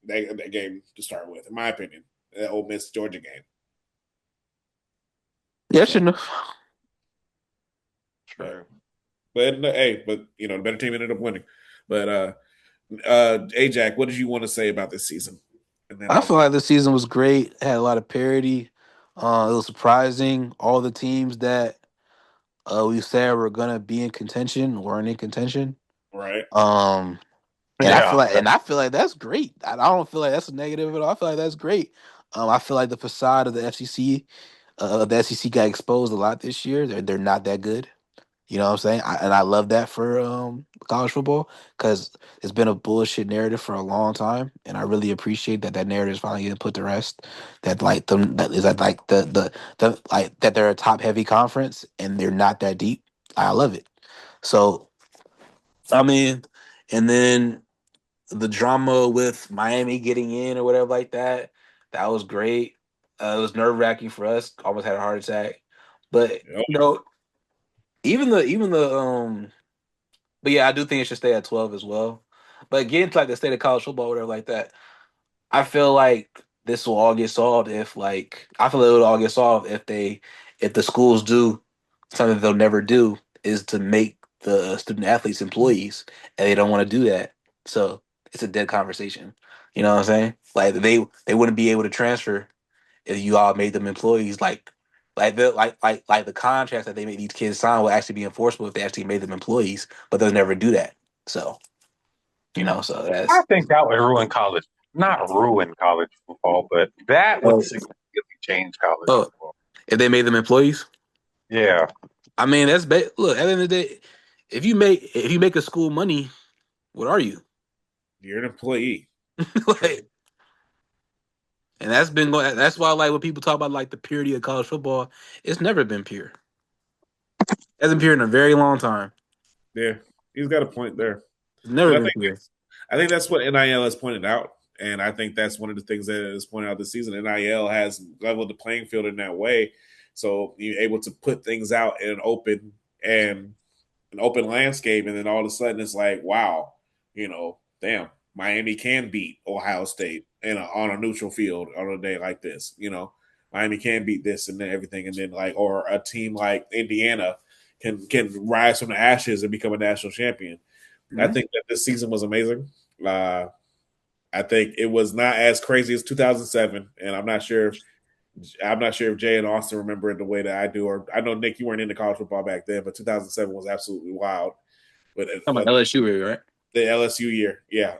that game to start with, in my opinion. That Ole Miss Georgia game. Yeah, So, shouldn't have. but True. but the better team ended up winning. But Ajax, what did you want to say about this season? And then I I'll feel like this season was great. Had a lot of parity. It was surprising. All the teams that we said were gonna be in contention weren't in contention. right. Um, and I feel Yeah. like that's great. I don't feel like that's a negative at all. I feel like that's great. I feel like the facade of the FCC, the SEC got exposed a lot this year. They're not that good. You know what I'm saying? And I love that for college football because it's been a bullshit narrative for a long time, and I really appreciate that that narrative is finally getting put to rest. That like them that is that like the like that they're a top heavy conference and they're not that deep. I love it. So I mean, and then the drama with Miami getting in or whatever like that, that was great. It was nerve wracking for us. Almost had a heart attack, but Yep. even the. But yeah, I do think it should stay at 12 as well. But getting to like the state of college football, whatever like that, I feel like this will all get solved if like I feel like it would all get solved if the schools do something they'll never do is to make the student athletes employees and they don't want to do that. So it's a dead conversation. You know what I'm saying? Like they wouldn't be able to transfer if you all made them employees like the contracts that they make these kids sign will actually be enforceable if they actually made them employees, but they'll never do that. So so I that's think that would ruin college. Not ruin college football, but that would oh, significantly change college oh football. if they made them employees. Yeah. I mean look, at the end of the day, if you make a school money, what are you? You're an employee. Like, and that's been going. That's why like when people talk about like the purity of college football, it's never been pure. It hasn't pure in a very long time. Yeah, he's got a point there. It's never But been pure. I think that's what NIL has pointed out, and I think that's one of the things that is pointed out this season. NIL has leveled the playing field in that way, so you're able to put things out in and an open landscape, and then all of a sudden it's like, wow, damn, Miami can beat Ohio State on a neutral field on a day like this. Miami can beat this and then everything, and then like or a team like Indiana can rise from the ashes and become a national champion. I Mhm. think that this season was amazing. Uh, I think it was not as crazy as 2007, and I'm not sure if Jay and Austin remember it the way that I do. Or I know Nick, you weren't into college football back then, but 2007 was absolutely wild. But Talking about LSU, right? the LSU year, yeah,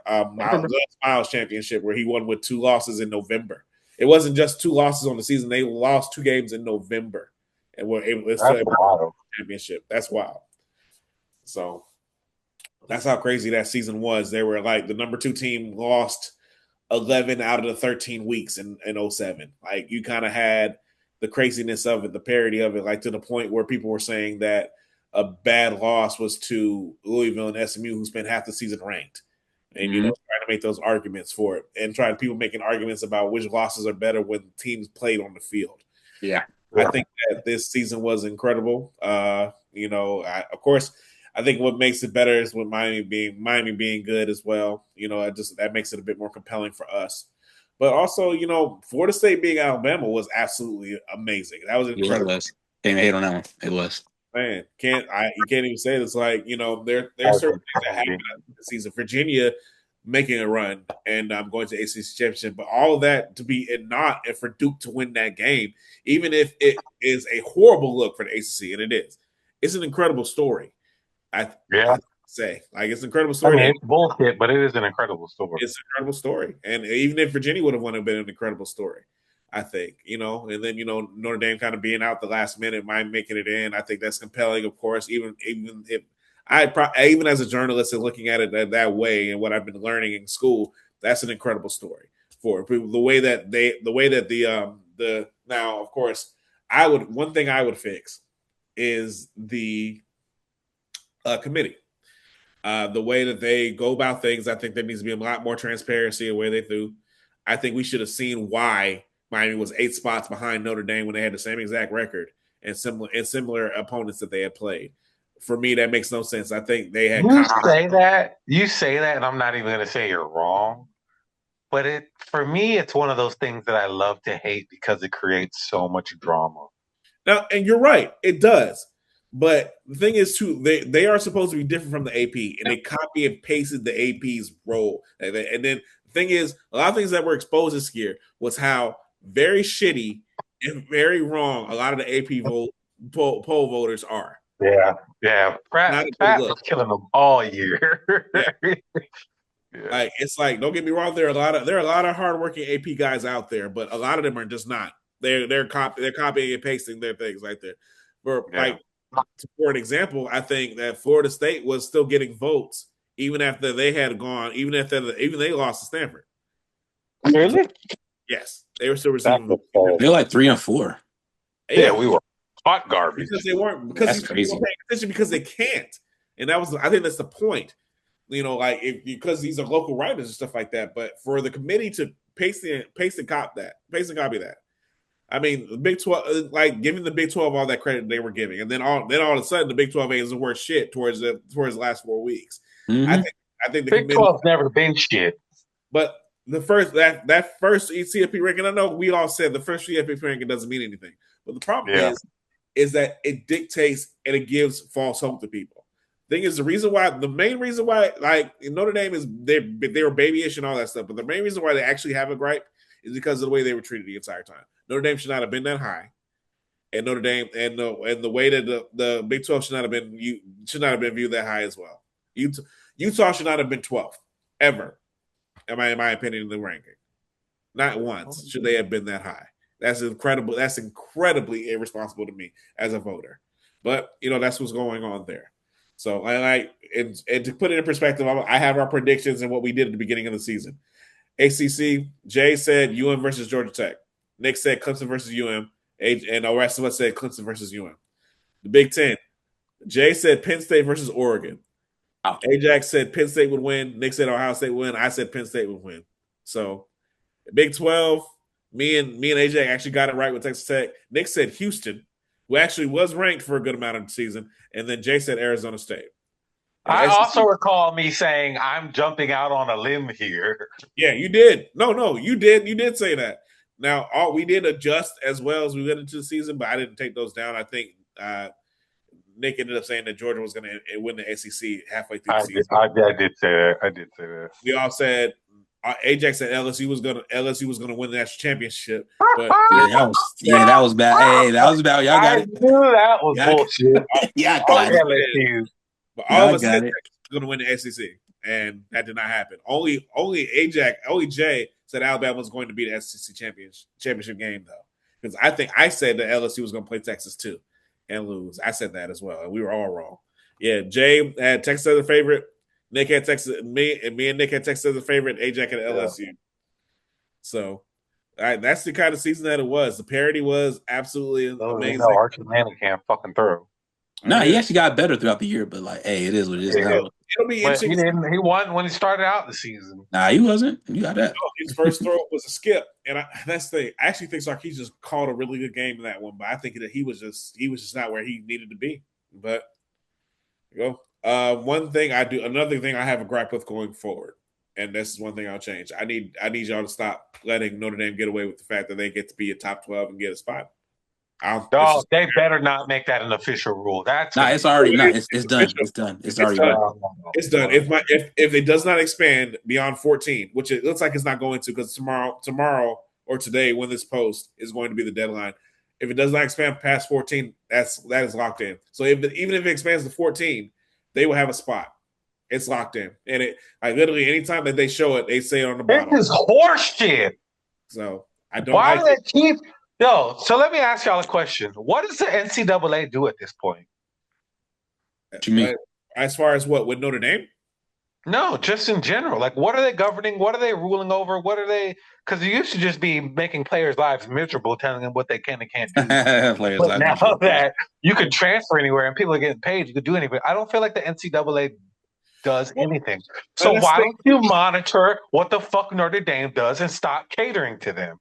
Miles championship where he won with 2 losses in November. It wasn't just 2 losses on the season; they lost 2 games in November, and were able to That's wild. championship. That's wild. So that's how crazy that season was. They were like the number 2 team lost 11 out of the 13 weeks in '07. Like you kind of had the craziness of it, the parody of it, like to the point where people were saying that a bad loss was to Louisville and SMU, who spent half the season ranked, and Mhm. trying to make those arguments for it, and trying people making arguments about which losses are better when teams played on the field. Yeah. I Yeah. think that this season was incredible. Of course, I think what makes it better is with Miami being good as well. That makes it a bit more compelling for us. But also, Florida State being Alabama was absolutely amazing. That was Yeah, it incredible. was. Can't hate on that one. It was. Man, you can't even say it. It's like, there are certain things that happen this season. Virginia making a run and going to ACC championship, but all of that to be and for Duke to win that game, even if it is a horrible look for the ACC, and it is, it's an incredible story. Yeah. I say, like, it's an incredible I story. mean, it's bullshit, but it is an incredible story. It's an incredible story, and even if Virginia would have won, it would have been an incredible story. I think, and then Notre Dame kind of being out the last minute, mind making it in. I think that's compelling, of course. Even if even as a journalist and looking at it that way, and what I've been learning in school, that's an incredible story for people. The way that the now, of course, one thing I would fix is the committee. The way that they go about things, I think there needs to be a lot more transparency in the way they do. I think we should have seen why Miami was 8 spots behind Notre Dame when they had the same exact record and similar opponents that they had played. For me, that makes no sense. I think they had. You say that, and I'm not even going to say you're wrong. But for me, it's one of those things that I love to hate because it creates so much drama. Now, and you're right, it does. But the thing is, too, they are supposed to be different from the AP, and they copy and pasted the AP's role. And then the thing is, a lot of things that were exposed this year was how very shitty and very wrong a lot of the AP poll voters are. Yeah. Pratt was killing them all year. Yeah. Like, it's like, don't get me wrong, there are a lot of hardworking AP guys out there, but a lot of them are just not. They're copying and pasting their things right there. For an example, I think that Florida State was still getting votes even after they had gone, even they lost to Stanford. Really? Yes, they were still receiving votes. They're like 3 and 4. Yeah, we were hot garbage because they weren't because that's crazy. Paying attention because they can't, and I think that's the point. Because these are local writers and stuff like that. But for the committee to paste and copy that. I mean, the Big 12, like giving the Big 12 all that credit they were giving, and then all of a sudden the Big 12 is the worst shit towards the last 4 weeks. Mm-hmm. I think the Big 12's never been shit. But the first that first CFP ranking, I know we all said the first CFP ranking doesn't mean anything, but the problem is that it dictates and it gives false hope to people. Thing is, the main reason why, like Notre Dame is they were babyish and all that stuff, but the main reason why they actually have a gripe is because of the way they were treated the entire time. Notre Dame should not have been that high, and Notre Dame and the way that the Big 12 should not have been viewed that high as well. Utah should not have been 12th ever, in my opinion, in the ranking. Not once should they have been that high. That's incredible. That's incredibly irresponsible to me as a voter. But that's what's going on there. So and to put it in perspective, I have our predictions and what we did at the beginning of the season. ACC, Jay said UM versus Georgia Tech. Nick said Clemson versus UM. And the rest of us said Clemson versus UM. The Big Ten, Jay said Penn State versus Oregon. Ajax said Penn State would win. Nick said Ohio State would win. I said Penn State would win. So Big 12, me and Ajax actually got it right with Texas Tech. Nick said Houston, who actually was ranked for a good amount of the season. And then Jay said Arizona State. I also recall me saying I'm jumping out on a limb here. Yeah, you did. No, you did. You did say that. Now, we did adjust as well as we went into the season, but I didn't take those down. I think Nick ended up saying that Georgia was going to win the SEC halfway through the season. I did say that. We all said Ajax said LSU was going to win the national championship. But that was bad. Hey, that was bad. Y'all got it. I knew that was bullshit. Yeah, got it. LSU. But all of us said Texas was going to win the SEC, and that did not happen. Only Jay said Alabama was going to be the SEC championship game, though, because I said that LSU was going to play Texas too and lose. I said that as well, and we were all wrong. Yeah, Jay had Texas as a favorite. Nick had Texas. Me and Nick had Texas as a favorite. Ajax had LSU. So that's the kind of season that it was. The parity was absolutely amazing. No, Archie Manning can't fucking throw. No, he actually got better throughout the year, but hey, it is what it is now. It'll be interesting. He won when he started out the season. Nah, he wasn't. You got that. His first throw was a skip, and that's the thing. I actually think Sarkis just called a really good game in that one, but I think that he was just not where he needed to be. But another thing I have a gripe with going forward, and this is one thing I'll change. I need y'all to stop letting Notre Dame get away with the fact that they get to be a top 12 and get a spot. It's Dog, just they better not make that an official rule. That's Nah, gonna it's be already not. it's It's done. official. It's done. It's It's already done. done. It's done. If it does not expand beyond 14, which it looks like it's not going to, because tomorrow or today when this post is going to be the deadline. If it does not expand past 14, that is locked in. So even if it expands to 14, they will have a spot. It's locked in, and it like literally anytime that they show it, they say it on the this bottom. is horseshit. So I don't Why like do it. they keep yo? So let me ask y'all a question. What does the NCAA do at this point? What you mean? As far as what with Notre Dame, No, just in general. Like, what are they governing? What are they ruling over? What are they? Because you used to just be making players' lives miserable, telling them what they can and can't do. Players But live now mutual. that you can transfer anywhere and people are getting paid, you could do anything. I don't feel like the NCAA does well, anything. So and that's why the don't you monitor what the fuck Notre Dame does and stop catering to them?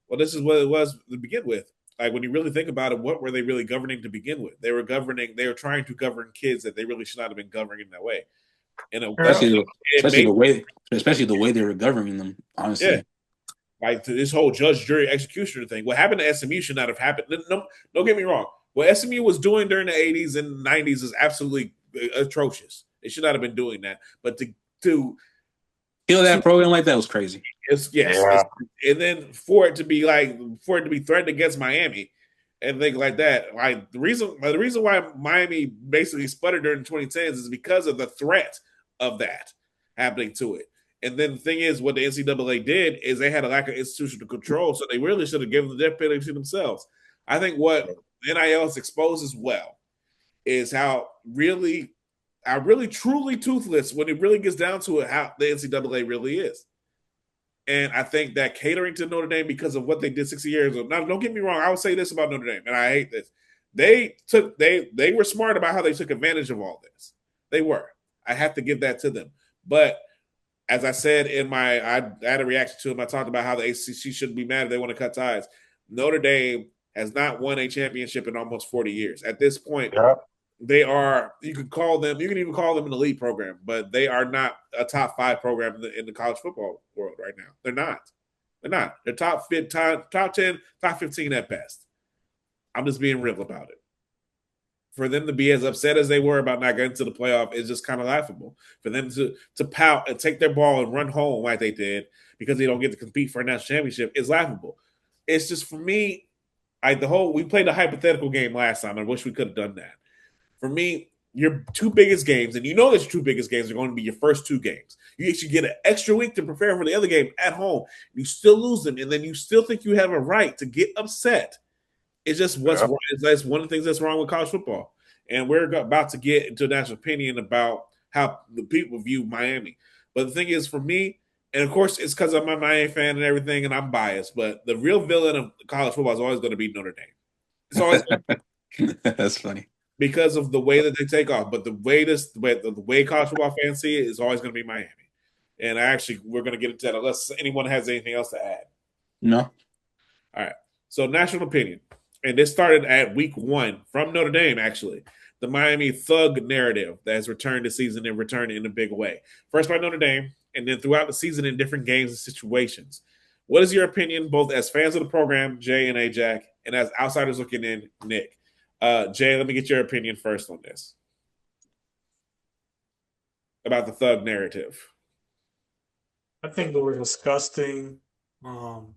well, this is what it was to begin with. Like when you really think about it, what were they really governing to begin with? They were trying to govern kids that they really should not have been governing in that way. And Yeah. it made Especially the way they were governing them. yeah, Honestly, like to this whole judge, jury, executioner thing. What happened to SMU should not have happened. No, don't get me wrong. What SMU was doing during the 80s and 90s is absolutely atrocious. They should not have been doing that. But to kill to that program like that was crazy. Yeah. and then for it to be threatened against Miami and things like that. Like the reason why Miami basically sputtered during the 2010s is because of the threat of that happening to it. And then the thing is, what the NCAA did is they had a lack of institutional control, so they really should have given the death penalty to themselves. I think what NIL has exposed as well is how really truly toothless when it really gets down to it, how the NCAA really is. And I think that catering to Notre Dame because of what they did 60 years ago. Now, don't get me wrong. I would say this about Notre Dame, and I hate this. They were smart about how they took advantage of all this. They were. I have to give that to them. But as I said I had a reaction to him. I talked about how the ACC shouldn't be mad if they want to cut ties. Notre Dame has not won a championship in almost 40 years. At this point, Yeah. they are, you can even call them an elite program, but they are not a top 5 program in the college football world right now. They're not. They're not. They're top 10, top 15 at best. I'm just being real about it. For them to be as upset as they were about not getting to the playoff is just kind of laughable. For them to pout and take their ball and run home like they did because they don't get to compete for a national championship is laughable. It's just for me, we played a hypothetical game last time. I wish we could have done that. For me, your two biggest games, and you know that your two biggest games are going to be your first 2 games. You actually get an extra week to prepare for the other game at home. You still lose them, and then you still think you have a right to get upset. It's just what's Yeah. wrong. That's one of the things that's wrong with college football. And we're about to get into a national opinion about how the people view Miami. But the thing is, for me, and of course, it's because I'm a Miami fan and everything, and I'm biased. But the real villain of college football is always going to be Notre Dame. It's always That's funny. because of the way that they take off. But the way college football fans see it is always going to be Miami. And we're going to get into that unless anyone has anything else to add. No. All right. So national opinion, and this started at week 1 from Notre Dame. Actually, the Miami Thug narrative that has returned this season and returned in a big way. First by Notre Dame, and then throughout the season in different games and situations. What is your opinion, both as fans of the program, Jay and Ajax, and as outsiders looking in, Nick? Jay, let me get your opinion first on this about the Thug narrative. I think they were disgusting. Um,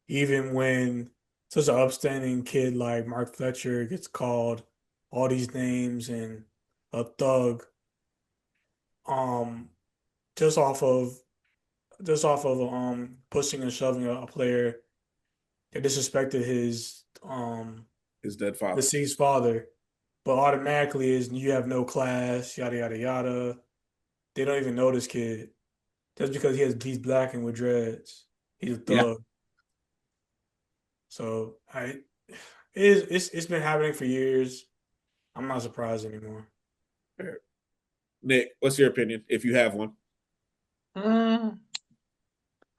Even when such an upstanding kid like Mark Fletcher gets called all these names and a thug, um, just off of pushing and shoving a player that disrespected His dead father. deceased father, but automatically is you have no class, yada yada yada. They don't even know this kid just because he's black and with dreads. He's a Yeah. thug. So it's been happening for years. I'm not surprised anymore. Nick, what's your opinion if you have one?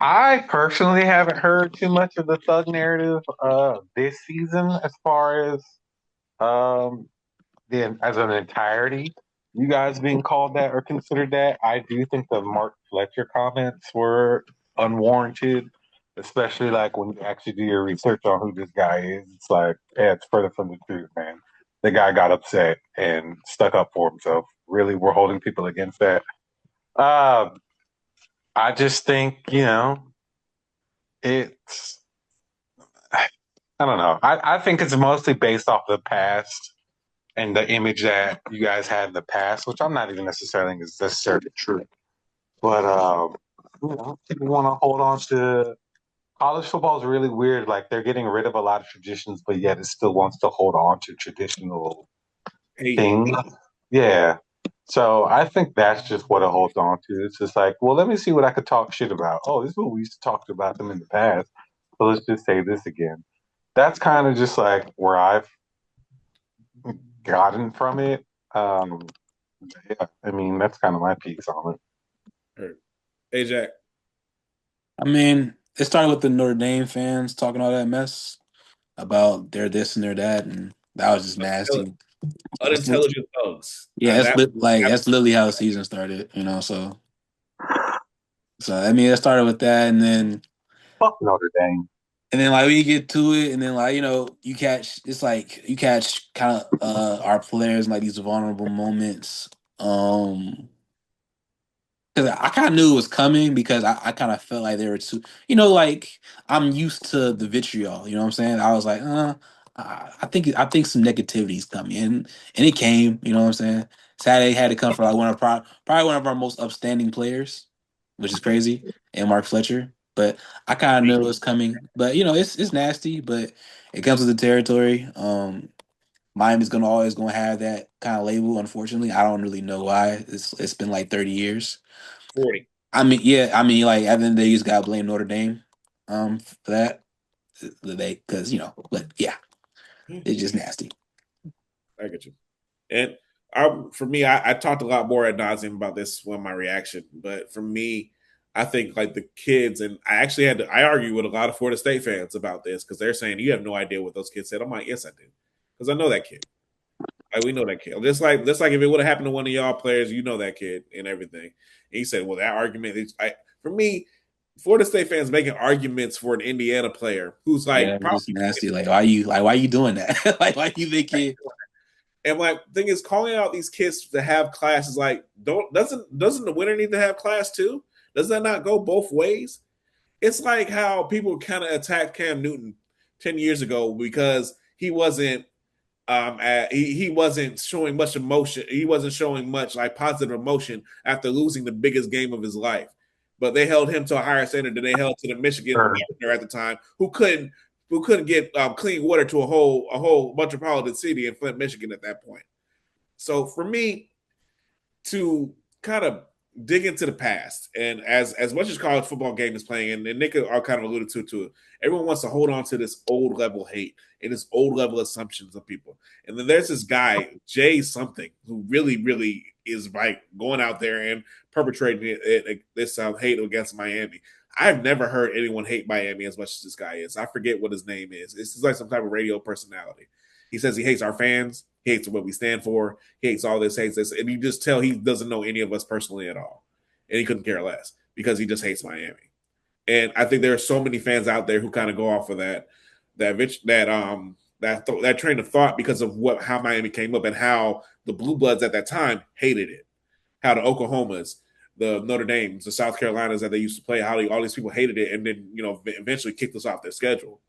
I personally haven't heard too much of the thug narrative this season as far as as an entirety. You guys being called that or considered that. I do think the Mark Fletcher comments were unwarranted especially like when you actually do your research on who this guy is. It's like, yeah, it's further from the truth, man. The guy got upset and stuck up for himself. Really, we're holding people against that. Um, I just think, it's, I don't know. I think it's mostly based off the past and the image that you guys had in the past, which I'm not even necessarily true. But people want to hold on to college football is really weird. Like they're getting rid of a lot of traditions, but yet it still wants to hold on to traditional Hey, things. Yeah. So I think that's just what it holds on to. It's just like, well, let me see what I could talk shit about. Oh, this is what we used to talk about them in the past. So let's just say this again. That's kind of just like where I've gotten from it. Um, yeah, I mean, that's kind of my piece on it. hey, Jack. I mean, it started with the Notre Dame fans talking all that mess about their this and their that, and that was just nasty. That's Unintelligent thugs. yeah, that's That that's literally how the season started, you know. So I mean, it started with that, Fuck Notre Dame. and then like we get to it, and then like you catch it's like you catch kind of our players in, like these vulnerable moments. Because I kind of knew it was coming because I kind of felt like they were too, like I'm used to the vitriol. You know what I'm saying? I was like, I think some negativity's coming, and it came. You know what I'm saying? Saturday had to come for like probably one of our most upstanding players, which is crazy, and Mark Fletcher. But I kind of knew it was coming. But it's nasty, but it comes with the territory. Miami's always gonna have that kind of label. Unfortunately, I don't really know why. It's been like 30 years. 40. I mean, yeah, I mean, like at the end of the day, you just gotta blame Notre Dame, for that. Because but yeah, it's just nasty. I get you. And for me, I talked a lot more ad nauseum about this when my reaction, but for me, I think like the kids, and I actually I argue with a lot of Florida State fans about this because they're saying you have no idea what those kids said. I'm like, yes, I do, because I know that kid. Like we know that kid. Just like if it would have happened to one of y'all players, you know that kid and everything. And he said, well, that argument is, for me, Florida State fans making arguments for an Indiana player who's Yeah, like it's just probably. nasty. Like, why you doing that? Like, why you thinking? And my thing is calling out these kids to have classes like doesn't the winner need to have class too? Does that not go both ways? It's like how people kind of attacked Cam Newton 10 years ago because he wasn't he wasn't showing much emotion. He wasn't showing much like positive emotion after losing the biggest game of his life. But they held him to a higher standard than they held to the Michigan Sure. governor at the time, who couldn't get clean water to a whole metropolitan city in Flint, Michigan at that point. So for me to kind of dig into the past, and as much as college football game is playing, and Nick are kind of alluded to it, everyone wants to hold on to this old level hate and this old level assumptions of people. And then there's this guy Jay something who really is like going out there and perpetrating this hate against Miami. I've never heard anyone hate Miami as much as this guy is. I forget what his name is. It's like some type of radio personality. He says he hates our fans. He hates what we stand for. He hates all this, hates this. And you just tell he doesn't know any of us personally at all. And he couldn't care less because he just hates Miami. And I think there are so many fans out there who kind of go off of that train of thought because of how Miami came up and how the Blue Bloods at that time hated it. How the Oklahomas, the Notre Dames, the South Carolinas that they used to play, how all these people hated it, and then eventually kicked us off their schedule.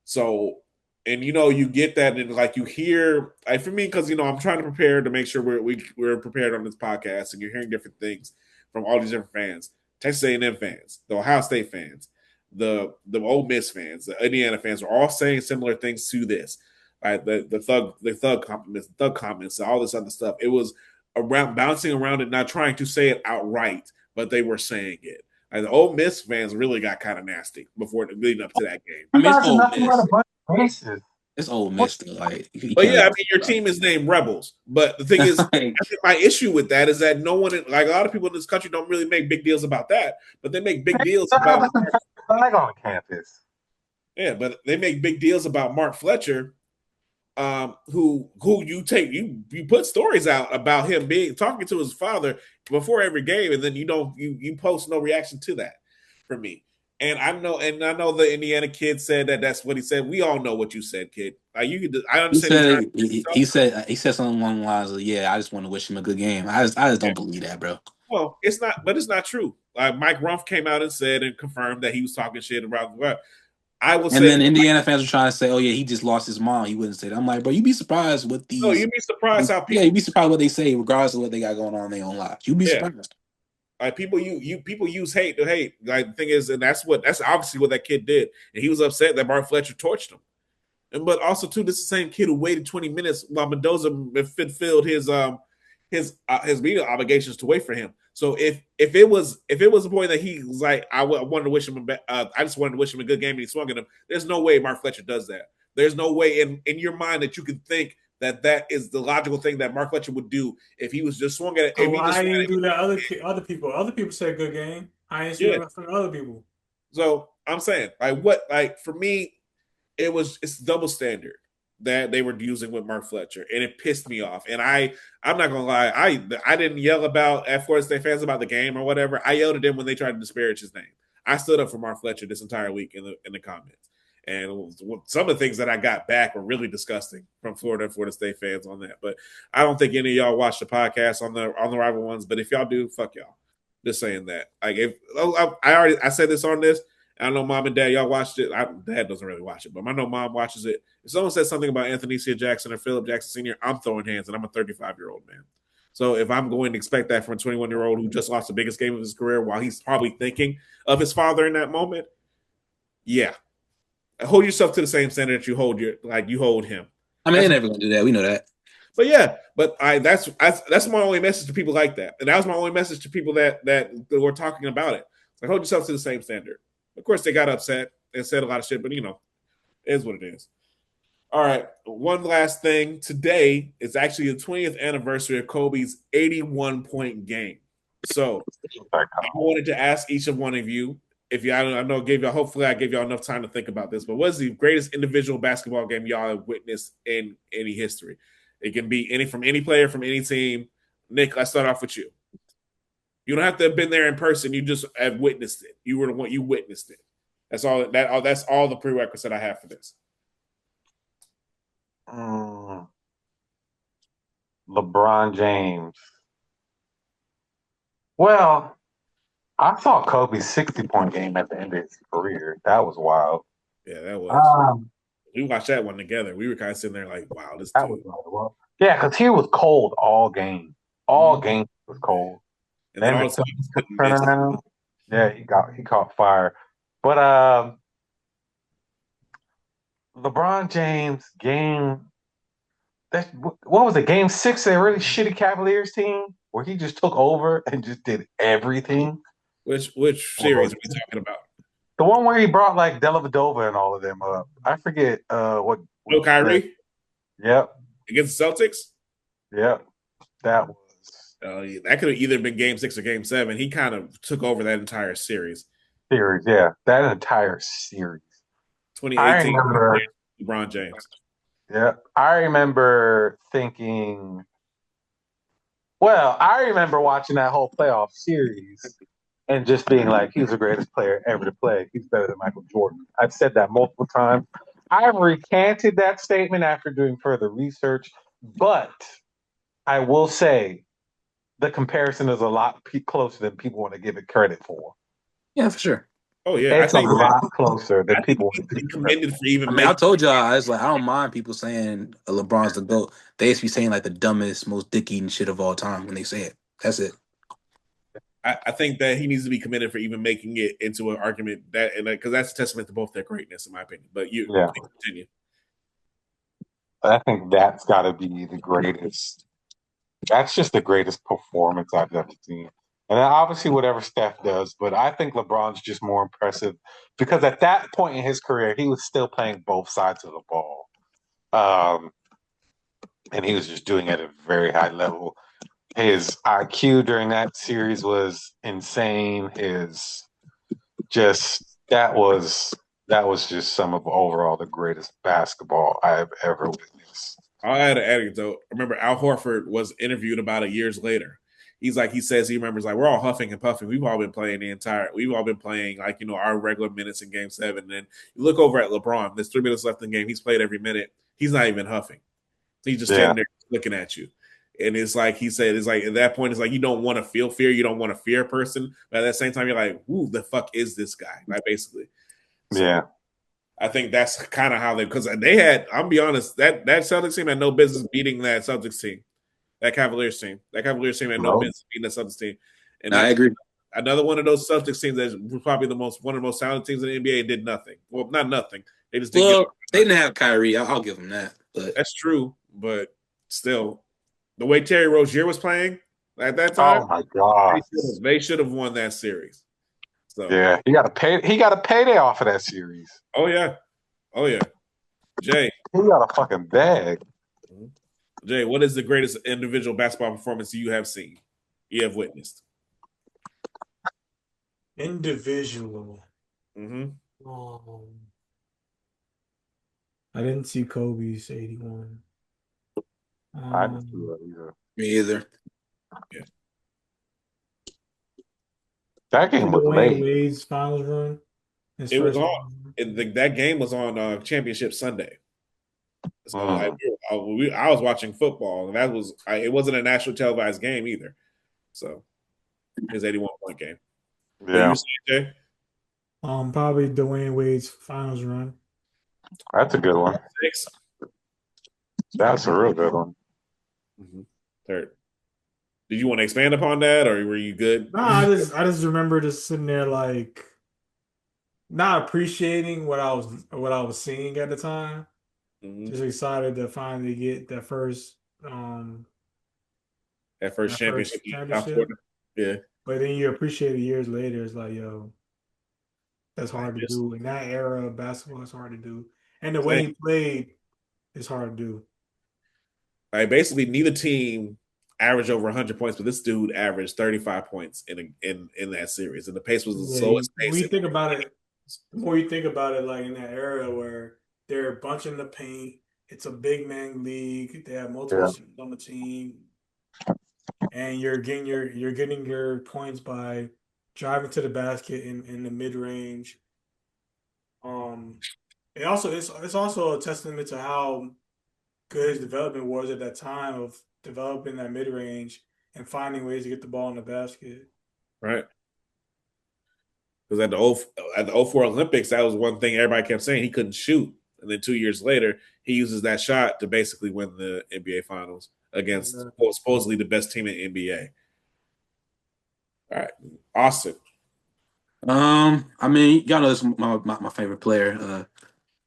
So, and you get that, and like you hear, like for me, because I'm trying to prepare to make sure we're prepared on this podcast, and you're hearing different things from all these different fans, Texas A&M fans, the Ohio State fans, the Ole Miss fans, the Indiana fans are all saying similar things to this, right? The thug comments, all this other stuff. It was around bouncing around it, not trying to say it outright, but they were saying it. And the Ole Miss fans really got kind of nasty before leading up to that game. I You mean, it's guys are Ole nothing but Miss. a bunch of racist. It's Ole Miss though. Like, you But can't yeah, I really. mean, your team is named Rebels. But the thing is, Like, I think my issue with that is that no one, like a lot of people in this country, don't really make big deals about that. But they make big deals Still have about a Confederate flag on campus. but they make big deals about Mark Fletcher, who you put stories out about him being talking to his father before every game, and then you post no reaction to that. For me, And I know the Indiana kid said that's what he said. We all know what you said, kid. Like I He understand you're trying said to defend yourself. he said something along the lines of, "Yeah, I just want to wish him a good game." I just don't believe that, bro. Well, it's not true. Mike Rumph came out and said and confirmed that he was talking shit about what I will And say. then Indiana fans were trying to say, "Oh yeah, he just lost his mom." He wouldn't say that. I'm like, bro, you'd be surprised what No, these. you'd be surprised how Yeah, people. you'd be surprised what they say, regardless of what they got going on in their own lives. You'd be Yeah, surprised. like people use hate to hate. Like the thing is, and that's obviously what that kid did, and he was upset that Mark Fletcher torched him. And but also too, this is the same kid who waited 20 minutes while Mendoza fulfilled his media obligations to wait for him. So if it was a point that he was like, wanted to wish him I just wanted to wish him a good game and he swung at him. There's no way Mark Fletcher does that. There's no way in your mind that you could think that is the logical thing that Mark Fletcher would do if he was just swung at it. So If he just why swung didn't at you do that? it, Other people said good game. I ain't see yeah. that from other people. So I'm saying for me, it's double standard that they were using with Mark Fletcher, and it pissed me off. And I'm not gonna lie, I didn't yell about at Florida State fans about the game or whatever. I yelled at them when they tried to disparage his name. I stood up for Mark Fletcher this entire week in the comments, and some of the things that I got back were really disgusting from Florida State fans on that. But I don't think any of y'all watch the podcast on the rival ones. But if y'all do, fuck y'all. Just saying that. Like if I said this on this. I know mom and dad, y'all watched it. Dad doesn't really watch it, but I know mom watches it. If someone says something about Anthony C. Jackson or Philip Jackson Sr., I'm throwing hands, and I'm a 35-year-old man. So if I'm going to expect that from a 21-year-old who just lost the biggest game of his career while he's probably thinking of his father in that moment, yeah, hold yourself to the same standard that you hold him. I mean, That's they're never gonna do that. We know that. But yeah, but that's my only message to people like that, and that was my only message to people that were talking about it. So hold yourself to the same standard. Of course, they got upset and said a lot of shit, but it is what it is. All right, one last thing. Today is actually the 20th anniversary of Kobe's 81-point game. So I wanted to ask each of one of you if you I know gave y'all hopefully I gave y'all enough time to think about this, but what's the greatest individual basketball game y'all have witnessed in any history? It can be from any player from any team. Nick, let's start off with you. You don't have to have been there in person. You just have witnessed it. You were the one. You witnessed it. That's all the prerequisite I have for this. LeBron James. Well, I saw Kobe's 60-point game at the end of his career. That was wild. Yeah, that was. Um, We watched that one together. We were kind of sitting there like, wow, this that dude. was wild. Yeah, because he was cold all game. All game was cold. And then all of a the sudden, he couldn't miss. turnaround. Yeah, he caught fire. But LeBron James game. What was it? Game 6 of a really shitty Cavaliers team where he just took over and just did everything. Which series are we talking about? The one where he brought like Dellavedova and all of them up. I forget what. No Kyrie Yep. against the Celtics. Yep. That was. That could have either been Game 6 or Game 7. He kind of took over that entire series. Yeah, that entire series. 2018, LeBron James. Yeah, I remember thinking. Well, I remember watching that whole playoff series and just being like, he's the greatest player ever to play. He's better than Michael Jordan. I've said that multiple times. I've recanted that statement after doing further research, but I will say the comparison is a lot closer than people want to give it credit for. Yeah, for sure. Oh yeah, it's a lot closer than people want to be commended for even. I mean, I told y'all, I was like, I don't mind people saying LeBron's the GOAT. They used to be saying like the dumbest, most dick-eating shit of all time when they say it. That's it. I think that he needs to be commended for even making it into an argument because that's a testament to both their greatness, in my opinion. But continue. I think that's got to be the greatest. That's just the greatest performance I've ever seen. And then obviously whatever Steph does, but I think LeBron's just more impressive because at that point in his career, he was still playing both sides of the ball. And he was just doing it at a very high level. His IQ during that series was insane. That was just some of overall the greatest basketball I've ever witnessed. I'll add an anecdote. I remember Al Horford was interviewed about it years later. he says he remembers like we're all huffing and puffing. We've all been playing like our regular minutes in Game 7. And then you look over at LeBron. There's 3 minutes left in the game. He's played every minute. He's not even huffing. He's just Yeah. standing there looking at you. And it's like he said, it's like at that point, it's like you don't want to feel fear, you don't want to fear a person, but at the same time, you're like, who the fuck is this guy? Like basically. So Yeah. I think that's kind of how because they had, I'll be honest, that Celtics team had no business beating that Celtics team. That Cavaliers team. That Cavaliers team had no business beating that Celtics team. And I that's agree. another one of those Celtics teams that was probably one of the most talented teams in the NBA did nothing. Well, not nothing. They just didn't Well, they didn't have Kyrie. I'll give them that. But that's true, but still, the way Terry Rozier was playing at that Oh time, my god. they should have won that series. So Yeah, he got a payday off of that series. oh yeah, Jay, He got a fucking bag. what is the greatest individual basketball performance you have seen? You have witnessed? Individual. I didn't see Kobe's 81. I didn't see that either. me either. Yeah. That game was Dwayne late. Wade's finals run. It was on. That game was on Championship Sunday. So I was watching football, and it wasn't a national televised game either. So his 81-point game. Yeah, you saying, Jay? Probably Dwayne Wade's finals run. that's a good one. 6. That's a real good one. Third. Did you want to expand upon that, or were you good? Nah, I just remember just sitting there like not appreciating what I was seeing at the time. Just excited to finally get that first championship. Yeah. But then you appreciate it years later. It's like, yo, that's hard to do. In that era of basketball, it's hard to do. And the way he played is hard to do. Like basically neither team averaged over 100 points, but this dude averaged 35 points in that series. And the pace was the slowest pace. When you think about it, the more you think about it, like in that era where they're bunching the paint, it's a big man league. They have multiple shooters on the team, and you're getting your points by driving to the basket in the mid range. It's also a testament to how good his development was at that time of developing that mid range and finding ways to get the ball in the basket. Right. Because at the 04 Olympics, that was one thing everybody kept saying he couldn't shoot. And then 2 years later, he uses that shot to basically win the NBA Finals against supposedly the best team in NBA. All right, Austin. I mean, y'all know this is my favorite player,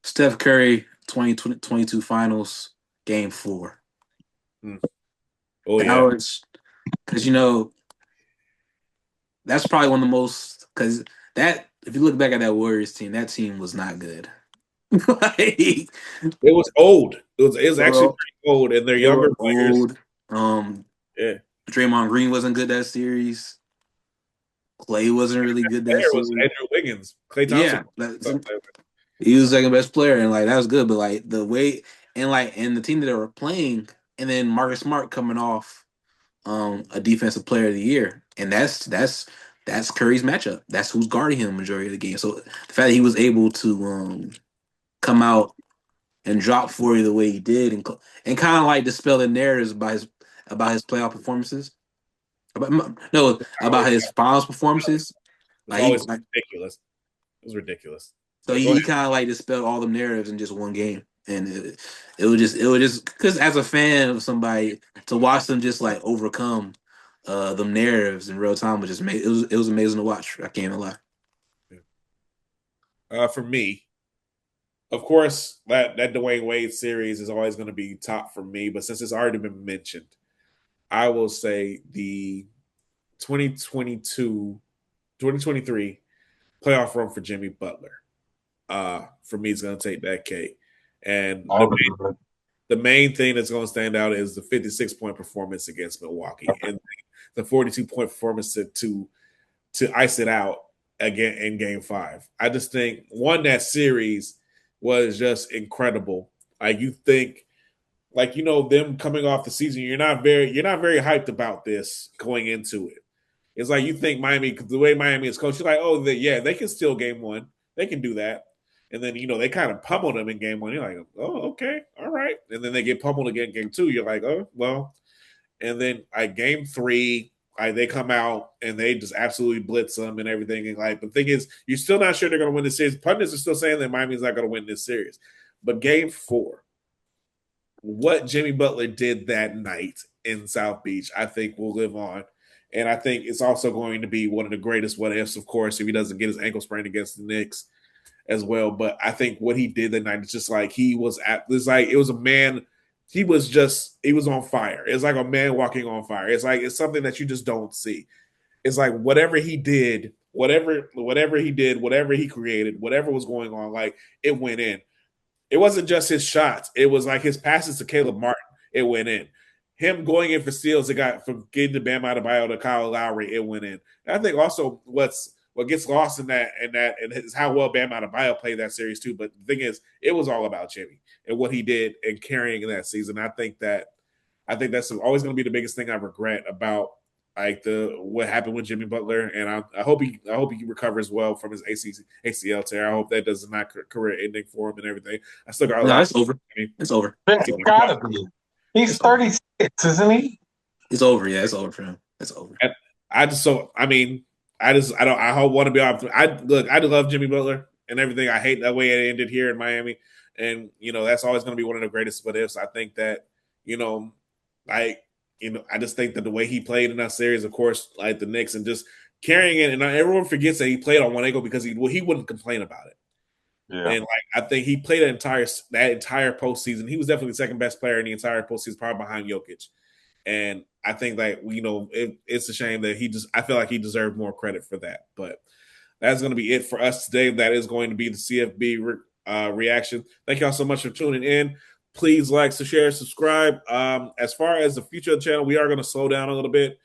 Steph Curry, 2022 Finals, Game 4. Oh yeah, because that's probably one of the most that if you look back at that Warriors team, that team was not good. it was old. It was actually pretty old, and they're younger players. Yeah, Draymond Green wasn't good that series. Clay wasn't really good that series. Was Andrew Wiggins, Klay Thompson. He was the second best player, and like that was good. But like the way and the team that they were playing, and then Marcus Smart coming off a defensive player of the year, and that's Curry's matchup. That's who's guarding him majority of the game. So the fact that he was able to come out and drop 40 the way he did, and kind of like dispel the narratives about his playoff performances, about his finals performances. Ridiculous. It was ridiculous. So he kind of like dispelled all the narratives in just one game, and it would just because as a fan of somebody to watch them just like overcome the narratives in real time was just it was amazing to watch. I can't even lie. For me, of course, that Dwayne Wade series is always going to be top for me. But since it's already been mentioned, I will say the 2023 playoff run for Jimmy Butler. For me, it's going to take that cake. And the main thing that's going to stand out is the 56-point performance against Milwaukee and the 42-point performance to ice it out again in Game 5. I just think that series was just incredible. Like you think like them coming off the season, you're not very hyped about this going into it. It's like you think Miami, the way Miami is coached, you're like, oh, they can steal game one, they can do that, and then they kind of pummel them in game one. You're like, oh, okay, all right, and then they get pummeled again in game two. You're like, oh, well, and then game three. They come out and they just absolutely blitz them and everything. And the thing is, you're still not sure they're going to win this series. Pundits are still saying that Miami's not going to win this series. But game four, what Jimmy Butler did that night in South Beach, I think will live on. And I think it's also going to be one of the greatest what ifs, of course, if he doesn't get his ankle sprained against the Knicks as well. But I think what he did that night is just like it was a man. He was on fire. It's like a man walking on fire. It's something that you just don't see. It's like whatever he did, whatever he created, whatever was going on, it went in. It wasn't just his shots. It was like his passes to Caleb Martin. It went in. Him going in for steals, it got from getting the Bam Adebayo to Kyle Lowry. It went in. And I think also what gets lost in that is how well Bam Adebayo played that series too. But the thing is, it was all about Jimmy and what he did and carrying in that season. I think that's always going to be the biggest thing I regret about what happened with Jimmy Butler, and I hope he recovers well from his ACL tear. I hope that does not career ending for him and everything. I still got a lot. It's over. It's over. It's gotta be. He's 36, isn't he? It's over. Yeah, it's over for him. It's over. And I want to be off. I love Jimmy Butler and everything. I hate that way it ended here in Miami, and that's always going to be one of the greatest what ifs. I think that I just think that the way he played in that series, of course, like the Knicks, and just carrying it, and everyone forgets that he played on one ankle because he wouldn't complain about it. Yeah. And I think he played that entire postseason. He was definitely the second best player in the entire postseason, probably behind Jokic. And I think that it's a shame that I feel like he deserved more credit for that. But that's going to be it for us today. That is going to be the CFB reaction. Thank y'all so much for tuning in. Please like, share, subscribe. As far as the future of the channel, we are going to slow down a little bit.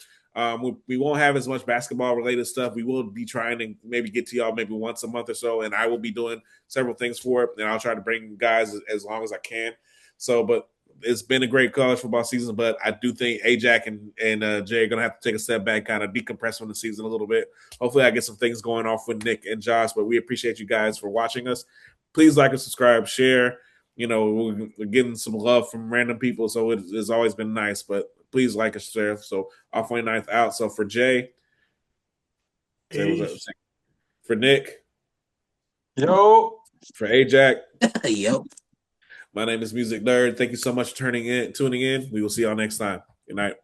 We won't have as much basketball related stuff. We will be trying to maybe get to y'all maybe once a month or so, and I will be doing several things for it, and I'll try to bring guys as long as I can. So, but it's been a great college football season, but I do think Ajax and Jay are going to have to take a step back, kind of decompress from the season a little bit. Hopefully I get some things going off with Nick and Josh, but we appreciate you guys for watching us. Please like and subscribe, share. We're getting some love from random people, so it's always been nice, but please like and share. So OFF199th out. So for Jay, for Nick, yo, for Ajax, Yep. my name is Music Nerd. Thank you so much for tuning in. We will see y'all next time. Good night.